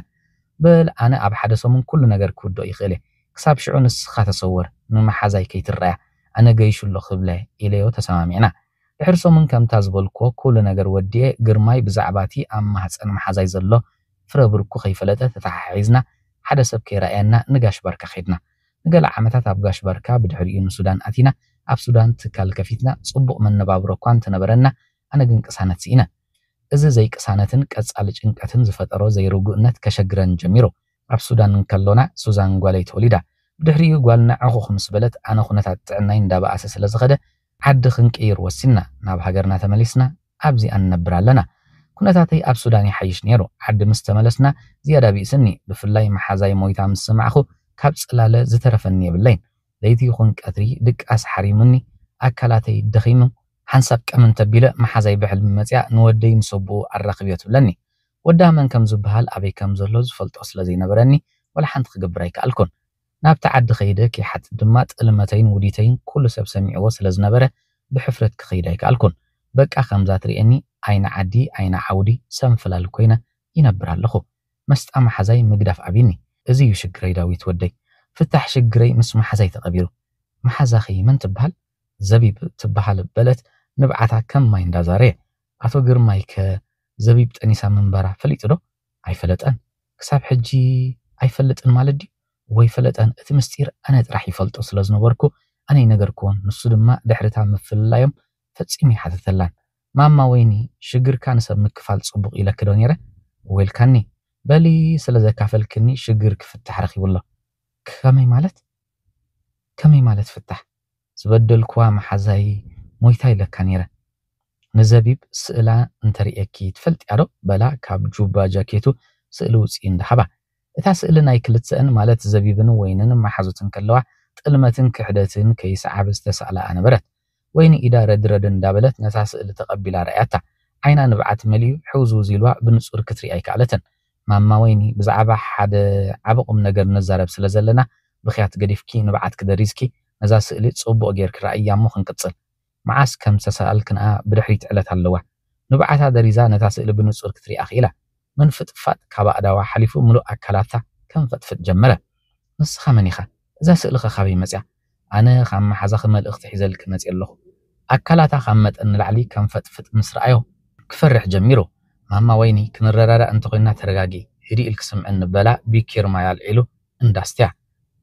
በል ኣነ ኣብ ሓደ ሰሙን ኩሉ ነገር ክውድቕ ይኽእል ክሳብ ሽዑ ንስኻ ተሰወር ንመሓዛይ ከይትረኣያ ኣነ ገይሹሎ ክብለ ኢለዮ ተሰማሚዕና ድሕሪ ሰሙን ከምታ ዝበልኮ ኩሉ ነገር ወዲኤ ግርማይ ብዛዕባቲ ኣብ ማህፀን መሓዛይ ዘሎ ፍረ ብርኩ ከይፈለጠ ተታሓሒዝና ሓደ ሰብ ከይረኣየና ንጋሽ ባርካ ኸይድና ንገለ ዓመታት ኣብ ጋሽ ባርካ ብድሕሪኡ ንሱዳን ኣቲና ኣብ ሱዳን ትካል ከፊትና ጽቡቕ መነባብሮ እኳ እንተነበረና ኣነ ግን ቅሳነት ሲኢነ እዚ ዘይቅሳነትን ቀጻሊ ጭንቀትን ዝፈጠሮ ዘይርጉእነት ከሸግረን ጀሚሩ ኣብ ሱዳን እንከሎና ሱዛን ጓለይ ተወሊዳ ብድሕሪኡ ጓልና ዕኹኽ ምስ በለት ኣነ ኩነታት ጥዕናይ እንዳበኣሰ ስለ ዝኸደ ዓዲ ክንቅይር ወሲና ናብ ሃገርና ተመሊስና ኣብዚ ኣንነብር ኣለና ኩነታተይ ኣብ ሱዳን ይሓይሽ ነይሩ ዓዲ ምስ ተመለስና ዝያዳ ቢእስኒ ብፍላይ መሓዛይ ሞይታ ምስ ሰማዕኹ ካብ ጽላለ ዝተረፈኒ የብለይን ለይቲ ይኹን ቀትሪ ድቃስ ሓሪሙኒ ኣካላተይ ደኺሙ ሓንሳብ ቀመን ተቢለ መሓዛይ ብሕልሚ መፅያ ንወደይ ምሰብኡ ኣራኽብዮ ትብለኒ ወዳ መን ከም ዝበሃል ኣበይ ከም ዘሎ ዝፈልጦ ስለ ዘይነበረኒ ወላ ሓንቲ ክገብር ኣይከኣልኩን ናብቲ ዓዲ ኸይደ ከይሓት ድማ ጥልመተይን ውዲተይን ኩሉ ሰብ ሰሚዕዎ ስለ ዝነበረ ብሕፍረት ክኸይድ ኣይከኣልኩን በቃ ከምዛ ትሪአኒ ኣይና ዓዲ ኣይና ዓውዲ ሰንፈላል ኮይነ ይነብር ኣለኹ መስጣ መሓዛይ ምግዳፍ ኣብኒ እዚ እዩ ሽግረይ ዳዊት ወደይ ፍታሕ ሽግረይ ምስ መሓዛይ ተቐቢሩ መሓዛኺ መን ትበሃል ዘቢብ ትበሃል በለት ንብዓታ ከም ማይ እንዳዛረየ ኣቶ ግርማይ ከዘቢብ ጠኒሳ ምንበራ ፈሊጡ ዶ ኣይፈለጠን ክሳብ ሕጂ ኣይፈልጥን ማለት ድዩ ወይ ፈለጠን እቲ ምስጢር ኣነ ጥራሕ ይፈልጦ ስለ ዝነበርኩ ኣነ ይነገርክዎን ንሱ ድማ ድሕሪታ ምፍላዮም ፈጺሙ ይሓተተላን ማማ ወይኒ ሽግርካ ንሰብ ምክፋል ጽቡቕ ኢለክ ዶ ነይረ ወይልካኒ በሊ ስለ ዘካፈልክኒ ሽግር ክፍታሕ ረኺቡሎ ከመይ ማለት ፍታሕ ዝበደልክዋ መሓዛይ ሞይታ ኢለካ ነይረ ንዘቢብ ስእላ እንተሪአኪ ትፈልጥያ ዶ በላ ካብ ጁባ ጃኬቱ ስእሊ ውፅኢ እንዳሃባ እታ ስእሊ ናይ ክልትሰአን ማለት ዘቢብን ወይንን ማሓዙትን ከለዋ ጥልመትን ክሕደትን ከይሰዓብ ዝተሰኣላ ነበረት ወይኒ ኢዳ ረድረድ እንዳበለት ነታ ስእሊ ተቐቢላ ረኣያታ ዓይና ንብዓት መልዩ ሕውዙ ዚልዋ ብንጹር ክትርኢ ኣይከኣለትን ማማ ወይኒ ብዛዕባ ሓደ ዓበቁም ነገር ነዛረብ ስለ ዘለና ብኽያት ገዲፍኪ ንብዓት ክደሪዝኪ ነዛ ስእሊ ጽቡቕ ጌርክ ረኣያ እሞ ክንቅጽል መዓስ ከም ተሰኣልክንኣ ብድሕሪት ዕለት ኣለዋ ንብዓታ ደሪዛ ነታ ስእሊ ብንጹር ክትሪኣ ኽኢላ من فتفات كابا أدوا حليفو ملو أكلاتا كم فتفت جمرة نص خمنيخة إذا سألخ خبي مسيا أنا خم حزخ مال اختحزلك مسيا الله أكلاتا خمت أن العلي كم فتفت مصر أيو كفرح جميرو ماما ويني كنررر أن تقولنا ترجاجي هدي القسم أن بلا بيكير ما يالعلو اندستيع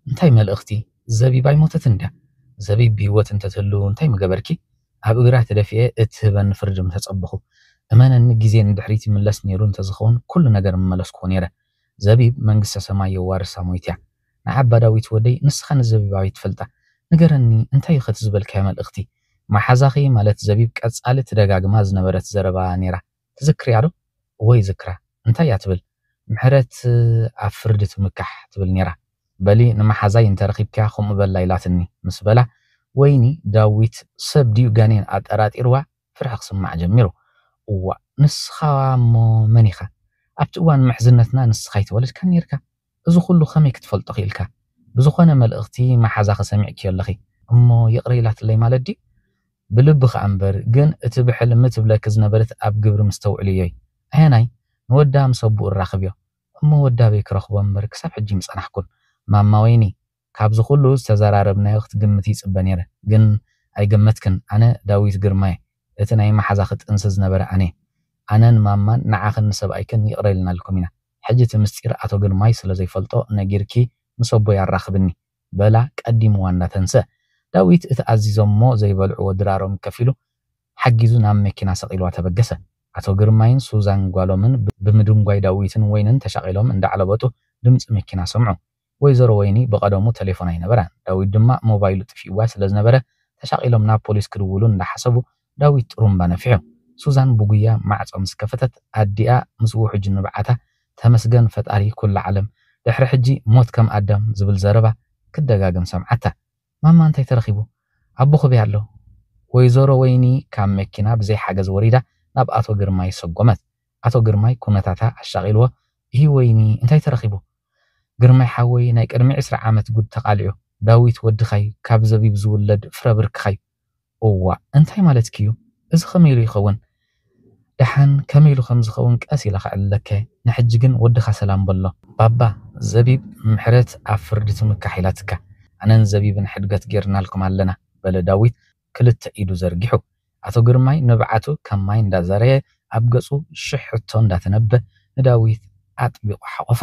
انتي مال اختي زبيب باي موتتندا زبيب بيوت انت تلو انتي مقبركي هاب اقراه تدفئه اتهبن فرجم تتصبخو أمانا نجيزين دحريتي من لس نيرون تزخون كل نجر من ملس كونيرة زبيب منقص سماي وارث مويتيع نعبى داويت ودي نسخن الزبيب عيت فلتا نجرني انتي خت زبل كامل اختي ማሓዛኺ ማለት ዘቢብ ቀጻሊ ተደጋግማ ዝነበረት ዘረባ ነይራ ትዝክር ያዶ ወይ ዝክራ እንታይ እያ ትብል ምሕረት ኣብ ፍርዲ ትምካሕ ትብል ነይራ በሊ ንማሓዛይ እንተረኺብካ ከምኡ በላ ኢላትኒ ምስ በላ ወይኒ ዳዊት ሰብ ድዩ ጋኔን ኣጠራጢርዋ ፍርሒ ክስማዕ ጀሚሩ እዋ ንስኻ እሞ መን ኢኻ ኣብቲ እዋን ምሕዝነትና ንስኻ ይተወለድካ ነርካ እዚ ኩሉ ከመይ ክትፈልጦ ኺኢልካ ብዝኾነ መልእኽቲ ማሓዛኺ ሰሚዕክዮ ኣለኺ እሞ ይቕሪ ኢላትለይ ማለት ድዩ ብልብኻ እምበር ግን እቲ ብሕልሚ ትብለክ ዝነበረት ኣብ ግብሪ ምስተውዕል እዮይ ኣያናይ ንወዳ ምስ ኣቡኡ እራኽብዮ እሞ ወዳ በይ ክረኽቦ እምበር ክሳብ ሕጂ ምፀናሕኩን ማማ ወይኒ ካብዚ ኩሉ ዝተዘራረብናዮ ክትግምት ይፅበ ነይረ ግን ኣይገመትክን ኣነ ዳዊት ግርማይ እቲ ናይ ማሓዛኺ ጥንሲ ዝነበረ ኣነን ማማን ንዓኽን ንሰብኣይክን ይቕረ ኢልናልኩም ኢና ሕጂ እቲ ምስጢር ኣቶ ግርማይ ስለ ዘይፈልጦ ነጊርኪ ምስ ኣቦይ ኣራኽብኒ በላ ቀዲምዋ እንዳተንስአ ዳዊት እቲ ኣዚዞሞ ዘይበልዕዎ ድራሮም ከፊሉ ሓጊዙ ናብ መኪና ሰቂልዋ ተበገሰ ኣቶ ግርማይን ሱዛን ጓሎምን ብምድንጓይ ዳዊትን ወይንን ተሻቂሎም እንዳዕለበጡ ድምፂ መኪና ሰምዑ ወይዘሮ ወይኒ በቀደሙ ቴሌፎን ኣይነበራን ዳዊት ድማ ሞባይሉ ጥፊዋ ስለ ዝነበረ ተሻቂሎም ናብ ፖሊስ ክድውሉ እንዳሓሰቡ ዳዊት ጥሩምባ ነፊሑ ሱዛን ብጉያ ማዕጾም ስከፈተት ኣዲኣ ምስ ውሕጅ ንብዓታ ተመስገን ፈጣሪ ኩሉ ዓለም ድሕሪ ሕጂ ሞት ከም ኣዳም ዝብል ዘረባ ክደጋግም ሰምዓታ ማማ እንታይ ተረኺቡ ኣቦ ኸበይ ኣሎ ወይዘሮ ወይኒ ካብ መኪና ብዘይ ሓገዝ ወሪዳ ናብ ኣቶ ግርማይ ሰጎመት ኣቶ ግርማይ ኩነታታ ኣሻቂልዎ ይህ ወይኒ እንታይ ተረኺቡ ግርማይ ሓወይ ናይ ቅድሚ 20 ዓመት ጉድ ተቃልዑ ዳዊት ወድኻይ ካብ ዘቢብ ዝውለድ ፍረብርክኻይ እዋ እንታይ ማለት ክዩ እዚ ከመይሉ ይኸውን ደሓን ከመይሉ ከም ዝኸውን ቀስ ኢላ ክዕለከ ንሕጂ ግን ወድኻ ሰላም በሎ ባባ ዘቢብ ምሕረት ኣብ ፍርዲ ትምካሕ ኢላትካ ኣነን ዘቢብን ሕድገት ጌርናልኩም ኣለና በለ ዳዊት ክልተ ኢዱ ዘርጊሑ ኣቶ ግርማይ ንብዓቱ ከም ማይ እንዳዘረየ ኣብ ገጹ ሽሕቶ እንዳተነበ ንዳዊት ኣጥቢቑ ሓቆፎ